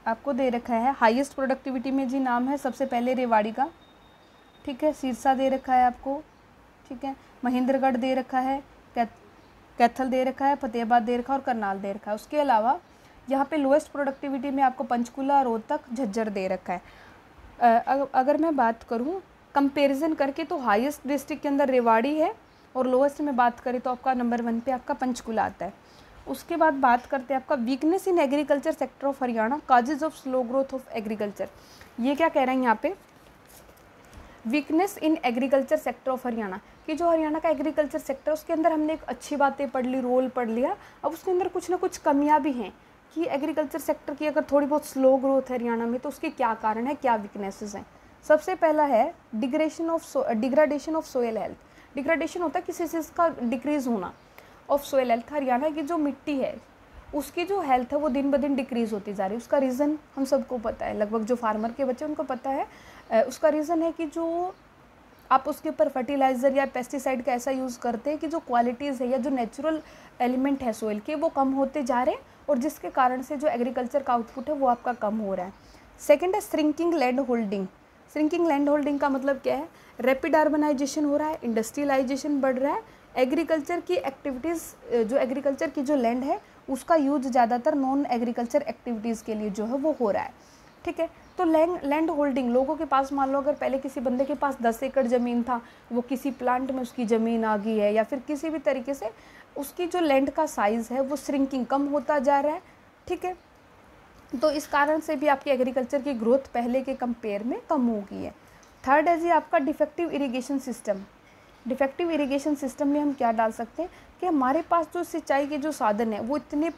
आपको दे रखा है हाईएस्ट प्रोडक्टिविटी में जी नाम है सबसे पहले रेवाड़ी का, ठीक है, सिरसा दे रखा है आपको, ठीक है, महेंद्रगढ़ दे रखा है, कैथल दे रखा है, फतेहाबाद दे रखा है और करनाल दे रखा है। उसके अलावा यहाँ पे लोएस्ट प्रोडक्टिविटी में आपको पंचकुला, रोहतक, झज्जर दे रखा है। अगर मैं बात करूँ कंपैरिजन करके तो हाईएस्ट डिस्ट्रिक्ट के अंदर रेवाड़ी है और लोएस्ट में बात करें तो आपका नंबर 1 पे आपका पंचकुला आता है। उसके बाद बात करते हैं आपका weakness in agriculture sector of Haryana, causes of slow growth of agriculture. ये क्या कह रहे हैं यहाँ पे, weakness in agriculture sector of Haryana, कि जो हरियाणा का एग्रीकल्चर सेक्टर उसके अंदर हमने एक अच्छी बातें पढ़ ली, रोल पढ़ लिया, अब उसके अंदर कुछ ना कुछ कमियां भी हैं कि एग्रीकल्चर सेक्टर की अगर थोड़ी बहुत स्लो ग्रोथ है हरियाणा में तो उसके क्या कारण है, क्या वीकनेसेस हैं। सबसे पहला है degradation of soil health. Degradation होता है किसी चीज़ का डिक्रीज होना ऑफ सोयल हेल्थ। हरियाणा की जो मिट्टी है उसकी जो हेल्थ है वो दिन ब दिन डिक्रीज़ होती जा रही है। उसका रीज़न हम सबको पता है, लगभग जो फार्मर के बच्चे उनको पता है। उसका रीज़न है कि जो आप उसके ऊपर फर्टिलाइज़र या पेस्टिसाइड का ऐसा यूज़ करते हैं कि जो क्वालिटीज़ है या जो नेचुरल एलिमेंट है सोइल के वो कम होते जा रहे हैं और जिसके कारण से जो एग्रीकल्चर का आउटपुट है वो आपका कम हो रहा है। सेकेंड है shrinking land holding. Shrinking land holding का मतलब क्या है, रैपिड अर्बनाइजेशन हो रहा है, इंडस्ट्रियलाइजेशन बढ़ रहा है, एग्रीकल्चर की एक्टिविटीज़ जो एग्रीकल्चर की जो लैंड है उसका यूज ज़्यादातर नॉन एग्रीकल्चर एक्टिविटीज़ के लिए जो है वो हो रहा है, ठीक है। तो लैंड होल्डिंग लोगों के पास, मान लो अगर पहले किसी बंदे के पास 10 एकड़ ज़मीन था, वो किसी प्लांट में उसकी ज़मीन आ गई है या फिर किसी भी तरीके से उसकी जो लैंड का साइज़ है वो श्रिंकिंग कम होता जा रहा है, ठीक है। तो इस कारण से भी आपकी एग्रीकल्चर की ग्रोथ पहले के कंपेयर में कम हो गई है। थर्ड है जी आपका defective irrigation system. Defective irrigation system में हम क्या डाल सकते हैं कि हमारे पास जो सिंचाई के जो साधन हैं वो इतने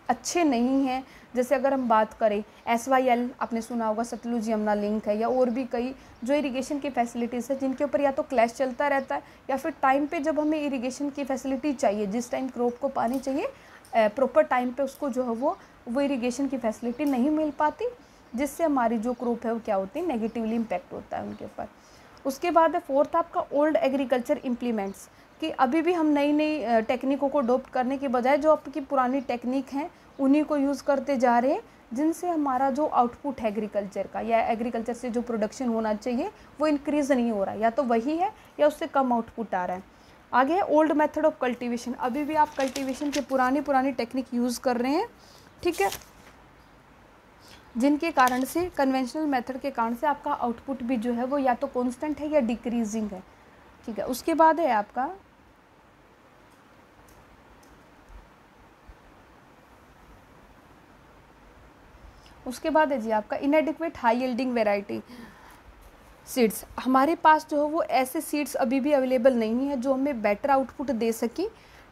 अच्छे नहीं हैं। जैसे अगर हम बात करें SYL, आपने सुना होगा सतलुज यमुना लिंक है, या और भी कई जो इरिगेशन की फैसिलिटीज़ है जिनके ऊपर या तो क्लैश चलता रहता है या फिर टाइम पे जब हमें इरिगेशन की फैसिलिटी चाहिए, जिस टाइम क्रॉप को पानी चाहिए प्रॉपर टाइम पे उसको जो है वो इरिगेशन की फैसिलिटी नहीं मिल पाती, जिससे हमारी जो क्रॉप है वो क्या होती है, नेगेटिवली इम्पैक्ट होता है उनके ऊपर। उसके बाद है फोर्थ आपका ओल्ड एग्रीकल्चर इम्प्लीमेंट्स, कि अभी भी हम नई नई टेक्निकों को अडोप्ट करने के बजाय जो आपकी पुरानी टेक्निक हैं उन्हीं को यूज़ करते जा रहे हैं, जिनसे हमारा जो आउटपुट है एग्रीकल्चर का या एग्रीकल्चर से जो प्रोडक्शन होना चाहिए वो इंक्रीज़ नहीं हो रहा, या तो वही है या उससे कम आउटपुट आ रहा है। आगे है ओल्ड मेथड ऑफ कल्टीवेशन, अभी भी आप कल्टीवेशन के पुरानी टेक्निक यूज़ कर रहे हैं, ठीक है, जिनके कारण से कन्वेंशनल मेथड के कारण से आपका आउटपुट भी जो है वो या तो कांस्टेंट है या डिक्रीजिंग है, ठीक है। उसके बाद है आपका है जी आपका इनएडिक्वेट हाई यील्डिंग वैरायटी सीड्स। हमारे पास जो है वो ऐसे सीड्स अभी भी अवेलेबल नहीं है जो हमें बेटर आउटपुट दे सकी,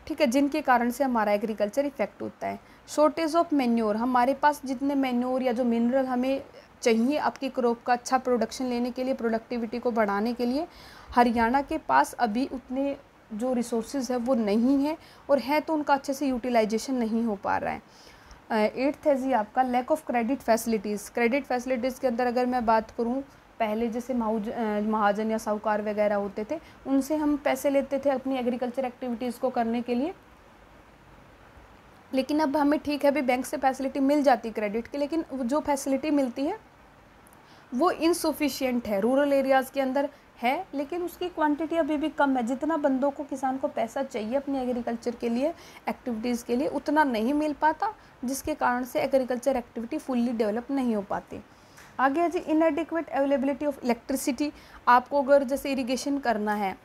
ठीक है, जिनके कारण से हमारा एग्रीकल्चर इफेक्ट होता है। शॉर्टेज ऑफ मैन्योर, हमारे पास जितने मैन्योर या जो मिनरल हमें चाहिए आपकी क्रॉप का अच्छा प्रोडक्शन लेने के लिए, प्रोडक्टिविटी को बढ़ाने के लिए, हरियाणा के पास अभी उतने जो रिसोर्सेज है वो नहीं है, और है तो उनका अच्छे से यूटिलाइजेशन नहीं हो पा रहा है। एट्थ है जी आपका lack of credit facilities. Credit facilities के अंदर अगर मैं बात करूँ, पहले जैसे महाजन या साहूकार वगैरह होते थे, उनसे हम पैसे लेते थे अपनी एग्रीकल्चर एक्टिविटीज़ को करने के लिए, लेकिन अब हमें ठीक है अभी बैंक से फैसिलिटी मिल जाती क्रेडिट की, लेकिन जो फैसिलिटी मिलती है वो इनसफिशिएंट है। रूरल एरियाज़ के अंदर है लेकिन उसकी क्वांटिटी अभी भी कम है। जितना बंदों को, किसान को पैसा चाहिए अपनी एग्रीकल्चर के लिए, एक्टिविटीज़ के लिए, उतना नहीं मिल पाता, जिसके कारण से एग्रीकल्चर एक्टिविटी फुल्ली डेवलप नहीं हो पाती। आगे है जी इनएडिक्वेट अवेलेबिलिटी ऑफ इलेक्ट्रिसिटी। आपको अगर जैसे इरिगेशन करना है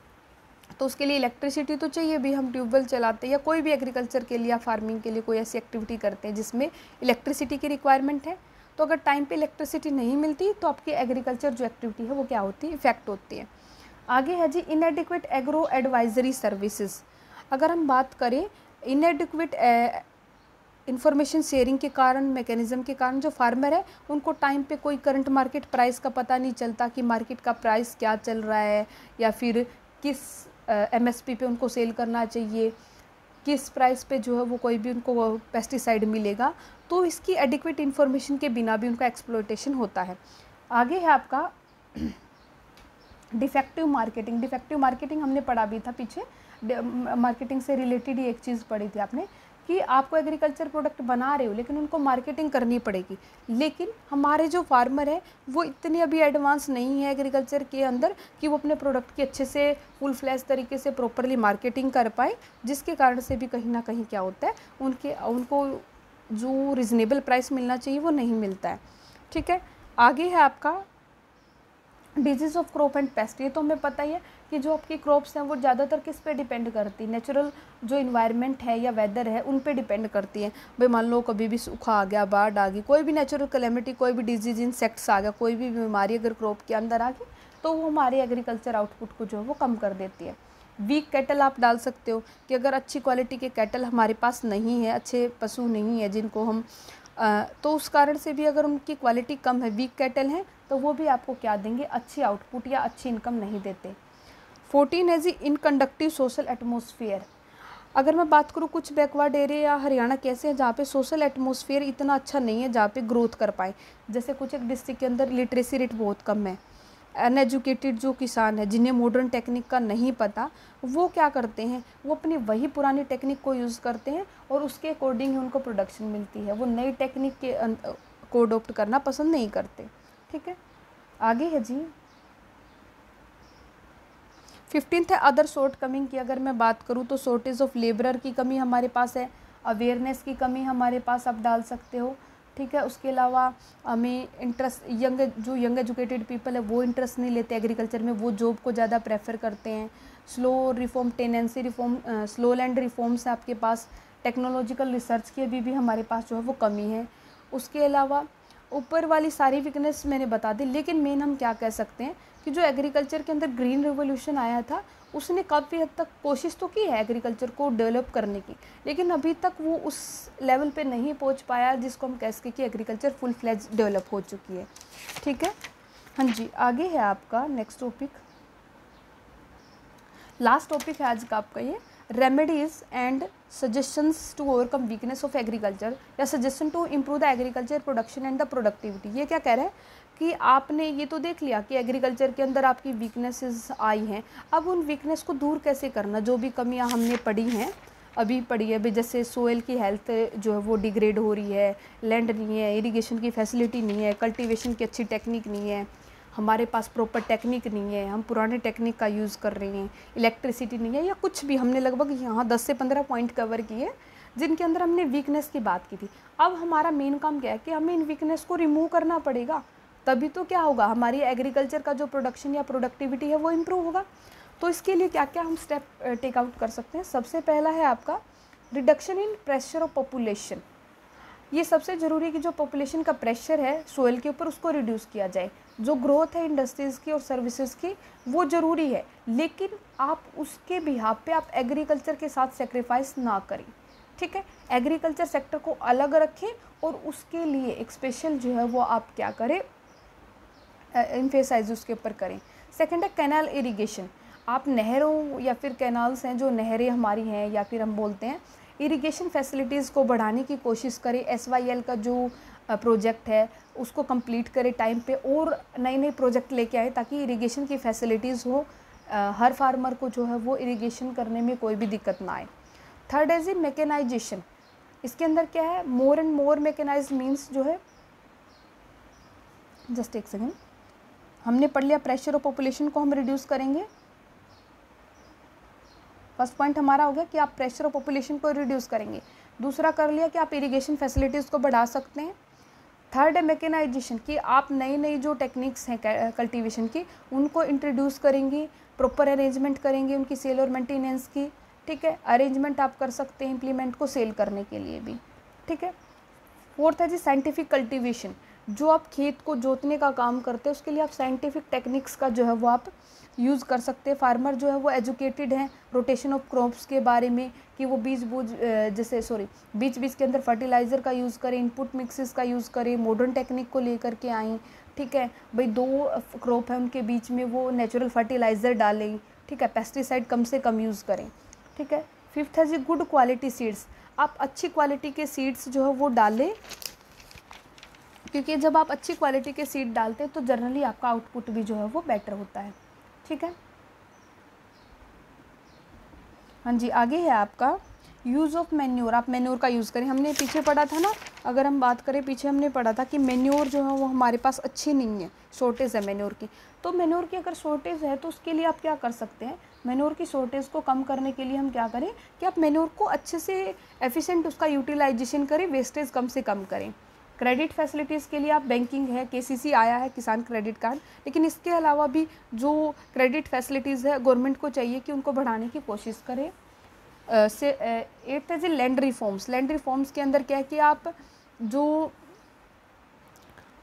तो उसके लिए इलेक्ट्रिसिटी तो चाहिए भी, हम ट्यूबवेल चलाते हैं या कोई भी एग्रीकल्चर के लिए या फार्मिंग के लिए कोई ऐसी एक्टिविटी करते हैं जिसमें इलेक्ट्रिसिटी की रिक्वायरमेंट है, तो अगर टाइम पे इलेक्ट्रिसिटी नहीं मिलती तो आपकी एग्रीकल्चर जो एक्टिविटी है वो क्या होती है, इफेक्ट होती है। आगे है जी इनएडिक्वेट एग्रो एडवाइजरी सर्विसेज। अगर हम बात करें इनएडिक्वेट इंफॉर्मेशन शेयरिंग के कारण, मैकेनिज्म के कारण जो फार्मर है उनको टाइम पे कोई करंट मार्केट प्राइस का पता नहीं चलता कि मार्केट का प्राइस क्या चल रहा है, या फिर किस एमएसपी पे उनको सेल करना चाहिए, किस प्राइस पे जो है वो कोई भी उनको पेस्टिसाइड मिलेगा, तो इसकी एडिक्वेट इन्फॉर्मेशन के बिना भी उनका एक्सप्लॉयटेशन होता है। आगे है आपका डिफेक्टिव मार्केटिंग। डिफेक्टिव मार्केटिंग हमने पढ़ा भी था पीछे, मार्केटिंग से रिलेटेड ही एक चीज़ पढ़ी थी आपने कि आपको एग्रीकल्चर प्रोडक्ट बना रहे हो लेकिन उनको मार्केटिंग करनी पड़ेगी, लेकिन हमारे जो फार्मर है वो इतने अभी एडवांस नहीं है एग्रीकल्चर के अंदर कि वो अपने प्रोडक्ट की अच्छे से फुल फ्लैश तरीके से प्रॉपरली मार्केटिंग कर पाए, जिसके कारण से भी कहीं ना कहीं क्या होता है उनको जो रिजनेबल प्राइस मिलना चाहिए वो नहीं मिलता है। ठीक है, आगे है आपका disease of crop and paste. ये तो हमें पता ही है कि जो आपकी क्रॉप्स हैं वो ज़्यादातर किस पे डिपेंड करती है, नेचुरल जो इन्वायरमेंट है या वेदर है उन पे डिपेंड करती है। भाई मान लो कभी भी सूखा आ गया, बाढ़ आ गई, कोई भी नेचुरल कैलेमिटी, कोई भी डिजीज, इंसेक्ट्स आ गया, कोई भी बीमारी अगर क्रॉप के अंदर आ गई तो वो हमारे एग्रीकल्चर आउटपुट को जो है वो कम कर देती है। वीक कैटल आप डाल सकते हो कि अगर अच्छी क्वालिटी के कैटल हमारे पास नहीं है, अच्छे पशु नहीं है जिनको हम तो उस कारण से भी अगर उनकी क्वालिटी कम है, वीक कैटल हैं, तो वो भी आपको क्या देंगे, अच्छी आउटपुट या अच्छी इनकम नहीं देते। 14 है जी इनकंडक्टिव सोशल एटमोसफियर। अगर मैं बात करूँ कुछ बैकवर्ड एरिया या हरियाणा कैसे हैं जहाँ पे सोशल एटमोसफियर इतना अच्छा नहीं है जहाँ पे ग्रोथ कर पाए, जैसे कुछ एक डिस्ट्रिक्ट के अंदर लिटरेसी रेट बहुत कम है, अनएजुकेटेड जो किसान है जिन्हें मॉडर्न टेक्निक का नहीं पता, वो क्या करते हैं, वो अपनी वही पुरानी टेक्निक को यूज़ करते हैं और उसके अकॉर्डिंग ही उनको प्रोडक्शन मिलती है, वो नई टेक्निक के को अडोप्ट करना पसंद नहीं करते। ठीक है, आगे है जी 15th है अदर शॉर्ट कमिंग की। अगर मैं बात करूँ तो शॉर्टेज ऑफ लेबरर की कमी हमारे पास है, अवेयरनेस की कमी हमारे पास आप डाल सकते हो। ठीक है, उसके अलावा हमें इंटरेस्ट, यंग एजुकेटेड पीपल है वो इंटरेस्ट नहीं लेते एग्रीकल्चर में, वो जॉब को ज़्यादा प्रेफर करते हैं। Slow reform, tenancy reform, slow land reforms है आपके पास, टेक्नोलॉजिकल रिसर्च की अभी भी हमारे पास जो है वो कमी है। उसके अलावा ऊपर वाली सारी वीकनेस मैंने बता दी, लेकिन मेन हम क्या कह सकते हैं कि जो एग्रीकल्चर के अंदर ग्रीन रिवोल्यूशन आया था उसने काफ़ी हद तक कोशिश तो की है एग्रीकल्चर को डेवलप करने की, लेकिन अभी तक वो उस लेवल पे नहीं पहुंच पाया जिसको हम कह सकें कि एग्रीकल्चर फुल फ्लेज डेवलप हो चुकी है। ठीक है, हाँ जी, आगे है आपका नेक्स्ट टॉपिक, लास्ट टॉपिक है आज का आपका ये, remedies and suggestions to overcome weakness of agriculture या suggestion to improve the agriculture production and the productivity. ये क्या कह रहा है कि आपने ये तो देख लिया कि एग्रीकल्चर के अंदर आपकी वीकनेसेस आई हैं, अब उन वीकनेस को दूर कैसे करना, जो भी कमियां हमने पढ़ी हैं अभी पढ़ी है, जैसे सोइल की हेल्थ जो है वो डिग्रेड हो रही है, लैंड नहीं है, इरिगेशन की फैसिलिटी नहीं है, कल्टीवेशन की अच्छी टेक्निक नहीं है, हमारे पास प्रॉपर टेक्निक नहीं है, हम पुराने टेक्निक का यूज़ कर रहे हैं, इलेक्ट्रिसिटी नहीं है, या कुछ भी हमने लगभग यहाँ 10 से 15 पॉइंट कवर किए जिनके अंदर हमने वीकनेस की बात की थी। अब हमारा मेन काम क्या है कि हमें इन वीकनेस को रिमूव करना पड़ेगा, तभी तो क्या होगा, हमारी एग्रीकल्चर का जो प्रोडक्शन या प्रोडक्टिविटी है वो इम्प्रूव होगा। तो इसके लिए क्या क्या हम स्टेप टेक आउट कर सकते हैं। सबसे पहला है आपका reduction in pressure of population. ये सबसे ज़रूरी है कि जो पॉपुलेशन का प्रेशर है सोइल के ऊपर उसको रिड्यूस किया जाए। जो ग्रोथ है इंडस्ट्रीज़ की और सर्विसेज की वो ज़रूरी है, लेकिन आप उसके बिहाफ पे आप एग्रीकल्चर के साथ सेक्रीफाइस ना करें। ठीक है, एग्रीकल्चर सेक्टर को अलग रखें और उसके लिए एक स्पेशल जो है वो आप क्या करें, एम्फेसाइज उसके ऊपर करें। सेकंड है कैनाल इरिगेशन। आप नहरों या फिर कैनाल्स हैं, जो नहरें हमारी हैं या फिर हम बोलते हैं इरिगेशन फैसिलिटीज़ को बढ़ाने की कोशिश करें। SYL का जो प्रोजेक्ट है उसको कंप्लीट करें टाइम पे और नए नए प्रोजेक्ट लेके आए ताकि इरिगेशन की फैसिलिटीज़ हो, हर फार्मर को जो है वो इरिगेशन करने में कोई भी दिक्कत ना आए। थर्ड है जी मैकेनाइजेशन। इसके अंदर क्या है, more and more mechanized means जो है, जस्ट एक सेकेंड, हमने पढ़ लिया प्रेशर ऑफ पॉपुलेशन को हम रिड्यूस करेंगे। फर्स्ट पॉइंट हमारा हो गया कि आप प्रेशर ऑफ पॉपुलेशन को रिड्यूस करेंगे। दूसरा कर लिया कि आप इरिगेशन फैसिलिटीज़ को बढ़ा सकते हैं। थर्ड है मैकेनाइजेशन, कि आप नई नई जो टेक्निक्स हैं कल्टीवेशन की उनको इंट्रोड्यूस करेंगी, प्रॉपर अरेंजमेंट करेंगे उनकी सेल और मेंटेनेंस की। ठीक है, अरेंजमेंट आप कर सकते हैं इम्प्लीमेंट को सेल करने के लिए भी। ठीक है, फोर्थ है जी साइंटिफिक कल्टीवेशन। जो आप खेत को जोतने का काम करते हैं उसके लिए आप साइंटिफिक टेक्निक्स का जो है वो आप यूज़ कर सकते हैं। फार्मर जो है वो एजुकेटेड हैं रोटेशन ऑफ क्रॉप्स के बारे में, कि वो बीज के अंदर फर्टिलाइज़र का यूज़ करें, इनपुट मिक्सेस का यूज़ करें, मॉडर्न टेक्निक को लेकर के आएँ। ठीक है भाई, 2 क्रॉप है उनके बीच में वो नेचुरल फर्टिलाइज़र डालें। ठीक है, पेस्टिसाइड कम से कम यूज़ करें। ठीक है, 5th है जी गुड क्वालिटी सीड्स। आप अच्छी क्वालिटी के सीड्स जो है वो डालें, क्योंकि जब आप अच्छी क्वालिटी के सीड डालते हैं तो जनरली आपका आउटपुट भी जो है वो बेटर होता है। ठीक है, हाँ जी, आगे है आपका यूज़ ऑफ मैन्योर। आप मैन्योर का यूज़ करें। हमने पीछे पढ़ा था ना, अगर हम बात करें पीछे हमने पढ़ा था कि मैन्योर जो है वो हमारे पास अच्छी नहीं है, शॉर्टेज है मैन्योर की। तो मैन्योर की अगर शॉर्टेज है तो उसके लिए आप क्या कर सकते हैं, मैन्योर की शॉर्टेज को कम करने के लिए हम क्या करें कि आप मैन्योर को अच्छे से एफिशिएंट उसका यूटिलाइजेशन करें, वेस्टेज कम से कम करें। क्रेडिट फैसिलिटीज़ के लिए आप बैंकिंग है, केसीसी आया है, किसान क्रेडिट कार्ड, लेकिन इसके अलावा भी जो क्रेडिट फैसिलिटीज़ है गवर्नमेंट को चाहिए कि उनको बढ़ाने की कोशिश करें। 8th है जी लैंड रिफॉर्म्स। लैंड रिफॉर्म्स के अंदर क्या है कि आप जो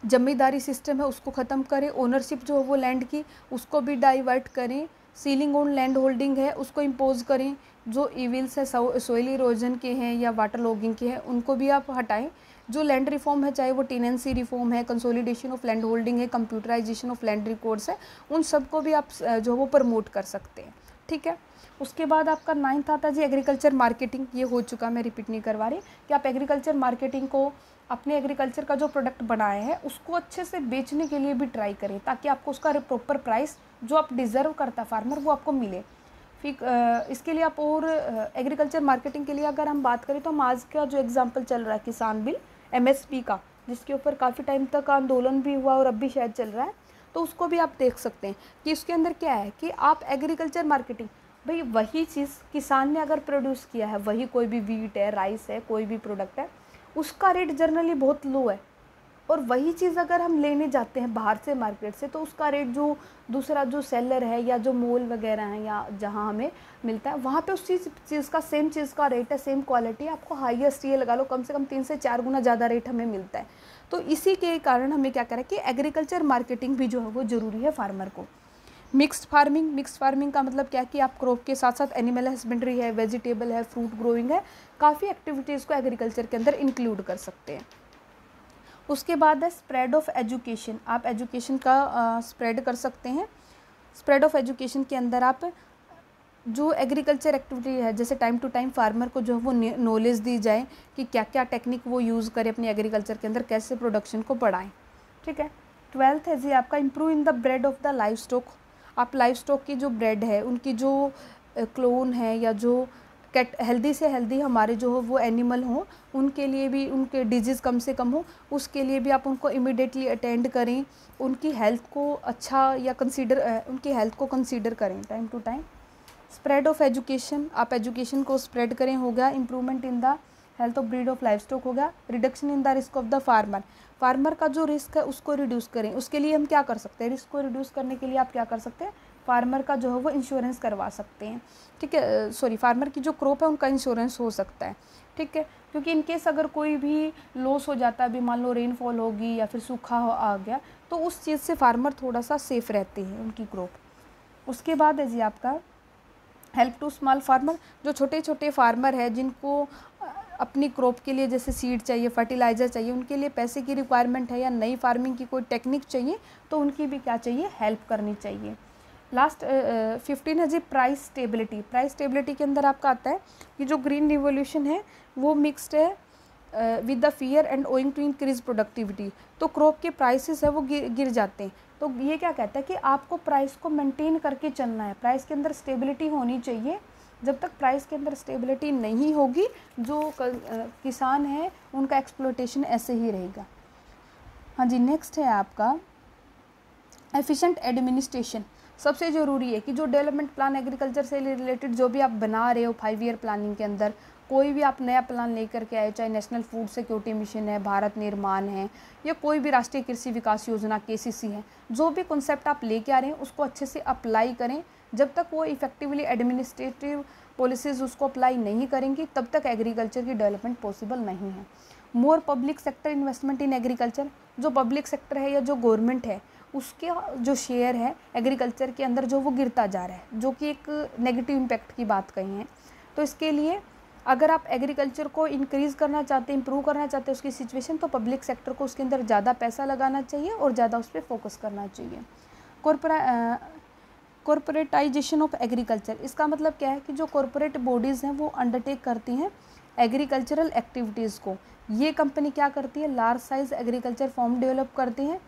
जमींदारी सिस्टम है उसको ख़त्म करें, ओनरशिप जो है वो लैंड की उसको भी डाइवर्ट करें, सीलिंग ऑन लैंड होल्डिंग है उसको इम्पोज करें, जो इविल्स है सोइल इरोजन के हैं या वाटर लॉगिंग के हैं उनको भी आप हटाएं। जो लैंड रिफॉर्म है, चाहे वो टेनेंसी रिफॉर्म है, कंसोलिडेशन ऑफ लैंड होल्डिंग है, कंप्यूटराइजेशन ऑफ लैंड रिकॉर्ड्स है, उन सबको भी आप जो वो प्रमोट कर सकते हैं। ठीक है, उसके बाद आपका 9th आता है जी एग्रीकल्चर मार्केटिंग। ये हो चुका, मैं रिपीट नहीं करवा रही, कि आप एग्रीकल्चर मार्केटिंग को अपने एग्रीकल्चर का जो प्रोडक्ट बनाए हैं उसको अच्छे से बेचने के लिए भी ट्राई करें, ताकि आपको उसका प्रॉपर प्राइस जो आप डिज़र्व करता फार्मर वो आपको मिले। फिर इसके लिए आप और एग्रीकल्चर मार्केटिंग के लिए अगर हम बात करें तो हम आज का जो एग्जांपल चल रहा है किसान बिल MSP का, जिसके ऊपर काफ़ी टाइम तक आंदोलन भी हुआ और अब भी शायद चल रहा है, तो उसको भी आप देख सकते हैं कि इसके अंदर क्या है कि आप एग्रीकल्चर मार्केटिंग, भाई वही चीज़ किसान ने अगर प्रोड्यूस किया है, वही कोई भी वीट है, राइस है, कोई भी प्रोडक्ट है, उसका रेट जनरली बहुत लो है, और वही चीज़ अगर हम लेने जाते हैं बाहर से मार्केट से तो उसका रेट जो दूसरा जो सेलर है या जो मॉल वगैरह हैं या जहाँ हमें मिलता है वहाँ पे उस चीज़ का सेम चीज़ का रेट है, सेम क्वालिटी, आपको हाईएस्ट ये लगा लो कम से कम 3 से 4 गुना ज़्यादा रेट हमें मिलता है। तो इसी के कारण हमें क्या करें कि एग्रीकल्चर मार्केटिंग भी जो है वो ज़रूरी है फार्मर को। मिक्स्ड फार्मिंग का मतलब क्या है कि आप क्रॉप के साथ साथ एनिमल हस्बेंड्री है, वेजिटेबल है, फ्रूट ग्रोइंग है, काफ़ी एक्टिविटीज़ को एग्रीकल्चर के अंदर इंक्लूड कर सकते हैं। उसके बाद है स्प्रेड ऑफ एजुकेशन। आप एजुकेशन का स्प्रेड कर सकते हैं। स्प्रेड ऑफ एजुकेशन के अंदर आप जो एग्रीकल्चर एक्टिविटी है, जैसे टाइम टू टाइम फार्मर को जो है वो नॉलेज दी जाए कि क्या क्या टेक्निक वो यूज़ करे अपनी एग्रीकल्चर के अंदर, कैसे प्रोडक्शन को बढ़ाएं। ठीक है, 12th है जी आपका improve in the breed of the live stock. आप लाइव स्टॉक की जो ब्रेड है, उनकी जो क्लोन है या जो हेल्दी से हेल्दी हमारे जो हो वो एनिमल हों, उनके लिए भी उनके डिजीज़ कम से कम हो, उसके लिए भी आप उनको इमिडिएटली अटेंड करें, उनकी हेल्थ को अच्छा या उनकी हेल्थ को कंसीडर करें time to time. Spread of education, आप एजुकेशन को स्प्रेड करें, हो गया। Improvement in the health of breed of livestock हो गया। Reduction in the risk of the farmer का जो रिस्क है उसको रिड्यूस करें। उसके लिए हम क्या कर सकते हैं, रिस्क को रिड्यूस करने के लिए आप क्या कर सकते हैं, फार्मर का जो है वो इंश्योरेंस करवा सकते हैं। ठीक है, फार्मर की जो क्रॉप है उनका इंश्योरेंस हो सकता है। ठीक है, क्योंकि इनकेस अगर कोई भी लॉस हो जाता है, अभी मान लो रेनफॉल होगी या फिर सूखा आ गया, तो उस चीज़ से फार्मर थोड़ा सा सेफ रहते हैं, उनकी क्रॉप। उसके बाद है जी आपका हेल्प टू स्मॉल फार्मर। जो छोटे छोटे फार्मर है जिनको अपनी क्रॉप के लिए जैसे सीड चाहिए, फर्टिलाइज़र चाहिए, उनके लिए पैसे की रिक्वायरमेंट है या नई फार्मिंग की कोई टेक्निक चाहिए, तो उनकी भी क्या चाहिए, हेल्प करनी चाहिए। लास्ट 15 है जी प्राइस स्टेबिलिटी। प्राइस स्टेबिलिटी के अंदर आपका आता है कि जो ग्रीन रिवोल्यूशन है वो मिक्सड है with the fear and owing to increase productivity. तो क्रॉप के प्राइसेस है वो गिर जाते हैं। तो ये क्या कहता है कि आपको प्राइस को मेंटेन करके चलना है, प्राइस के अंदर स्टेबिलिटी होनी चाहिए। जब तक प्राइस के अंदर स्टेबिलिटी नहीं होगी, जो किसान है उनका एक्सप्लोटेशन ऐसे ही रहेगा। हाँ जी, नेक्स्ट है आपका एफिशिएंट एडमिनिस्ट्रेशन। सबसे ज़रूरी है कि जो डेवलपमेंट प्लान एग्रीकल्चर से रिलेटेड जो भी आप बना रहे हो 5 ईयर प्लानिंग के अंदर, कोई भी आप नया प्लान लेकर के आए, चाहे नेशनल फूड सिक्योरिटी मिशन है, भारत निर्माण है, या कोई भी राष्ट्रीय कृषि विकास योजना KCC है, जो भी कॉन्सेप्ट आप लेके आ रहे हैं उसको अच्छे से अप्लाई करें। जब तक वो इफेक्टिवली एडमिनिस्ट्रेटिव पॉलिसीज़ उसको अप्लाई नहीं करेंगी, तब तक एग्रीकल्चर की डेवलपमेंट पॉसिबल नहीं है। मोर public sector investment in agriculture, जो पब्लिक सेक्टर है या जो गवर्नमेंट है उसके जो शेयर है एग्रीकल्चर के अंदर जो वो गिरता जा रहा है, जो कि एक नेगेटिव इम्पैक्ट की बात कही है। तो इसके लिए अगर आप एग्रीकल्चर को इंक्रीज़ करना चाहते हैं, इम्प्रूव करना चाहते हैं उसकी सिचुएशन, तो पब्लिक सेक्टर को उसके अंदर ज़्यादा पैसा लगाना चाहिए और ज़्यादा उस पर फोकस करना चाहिए। कॉरपोरेटाइजेशन ऑफ एग्रीकल्चर, इसका मतलब क्या है कि जो कॉरपोरेट बॉडीज़ हैं वो अंडरटेक करती हैं एग्रीकल्चरल एक्टिविटीज़ को। ये कंपनी क्या करती है, large size agriculture form develop करती हैं,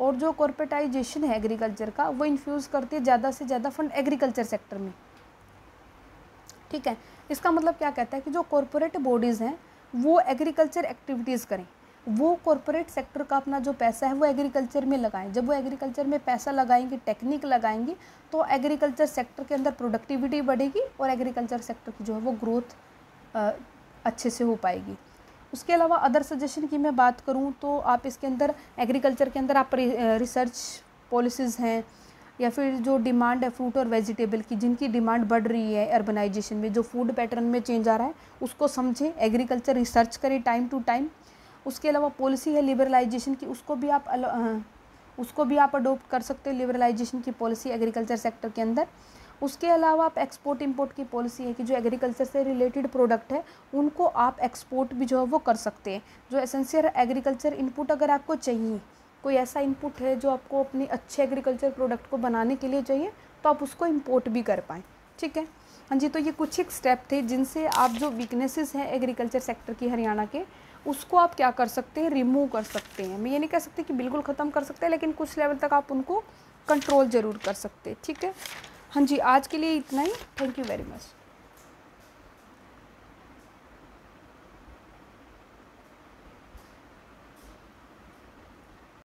और जो कॉरपोरेटाइजेशन है एग्रीकल्चर का वो इन्फ्यूज़ करती है ज़्यादा से ज़्यादा फंड एग्रीकल्चर सेक्टर में। ठीक है, इसका मतलब क्या कहता है कि जो कॉरपोरेट बॉडीज़ हैं वो एग्रीकल्चर एक्टिविटीज़ करें, वो कॉरपोरेट सेक्टर का अपना जो पैसा है वो एग्रीकल्चर में लगाएं। जब वो एग्रीकल्चर में पैसा लगाएंगे, टेक्निक लगाएंगी, तो एग्रीकल्चर सेक्टर के अंदर प्रोडक्टिविटी बढ़ेगी और एग्रीकल्चर सेक्टर की जो है वो ग्रोथ अच्छे से हो पाएगी। उसके अलावा अदर सजेशन की मैं बात करूं तो आप इसके अंदर एग्रीकल्चर के अंदर आप रिसर्च पॉलिसीज़ हैं या फिर जो डिमांड है फ्रूट और वेजिटेबल की, जिनकी डिमांड बढ़ रही है अर्बनाइजेशन में, जो फूड पैटर्न में चेंज आ रहा है उसको समझें, एग्रीकल्चर रिसर्च करें टाइम टू टाइम। उसके अलावा पॉलिसी है लिबरलाइजेशन की, उसको भी आप अडोप्ट कर सकते हैं, लिबरलाइजेशन की पॉलिसी एग्रीकल्चर सेक्टर के अंदर। उसके अलावा आप एक्सपोर्ट इंपोर्ट की पॉलिसी है कि जो एग्रीकल्चर से रिलेटेड प्रोडक्ट है उनको आप एक्सपोर्ट भी जो है वो कर सकते हैं। जो एसेंशियल एग्रीकल्चर इनपुट अगर आपको चाहिए, कोई ऐसा इनपुट है जो आपको अपनी अच्छे एग्रीकल्चर प्रोडक्ट को बनाने के लिए चाहिए, तो आप उसको इंपोर्ट भी कर पाएँ। ठीक है, हाँ जी। तो ये कुछ एक स्टेप थे जिनसे आप जो वीकनेसेस हैं एग्रीकल्चर सेक्टर की हरियाणा के, उसको आप क्या कर सकते हैं, रिमूव कर सकते हैं। मैं ये नहीं कह सकती कि बिल्कुल ख़त्म कर सकते हैं, लेकिन कुछ लेवल तक आप उनको कंट्रोल ज़रूर कर सकते हैं। ठीक है, हाँ जी, आज के लिए इतना ही। Thank you very much.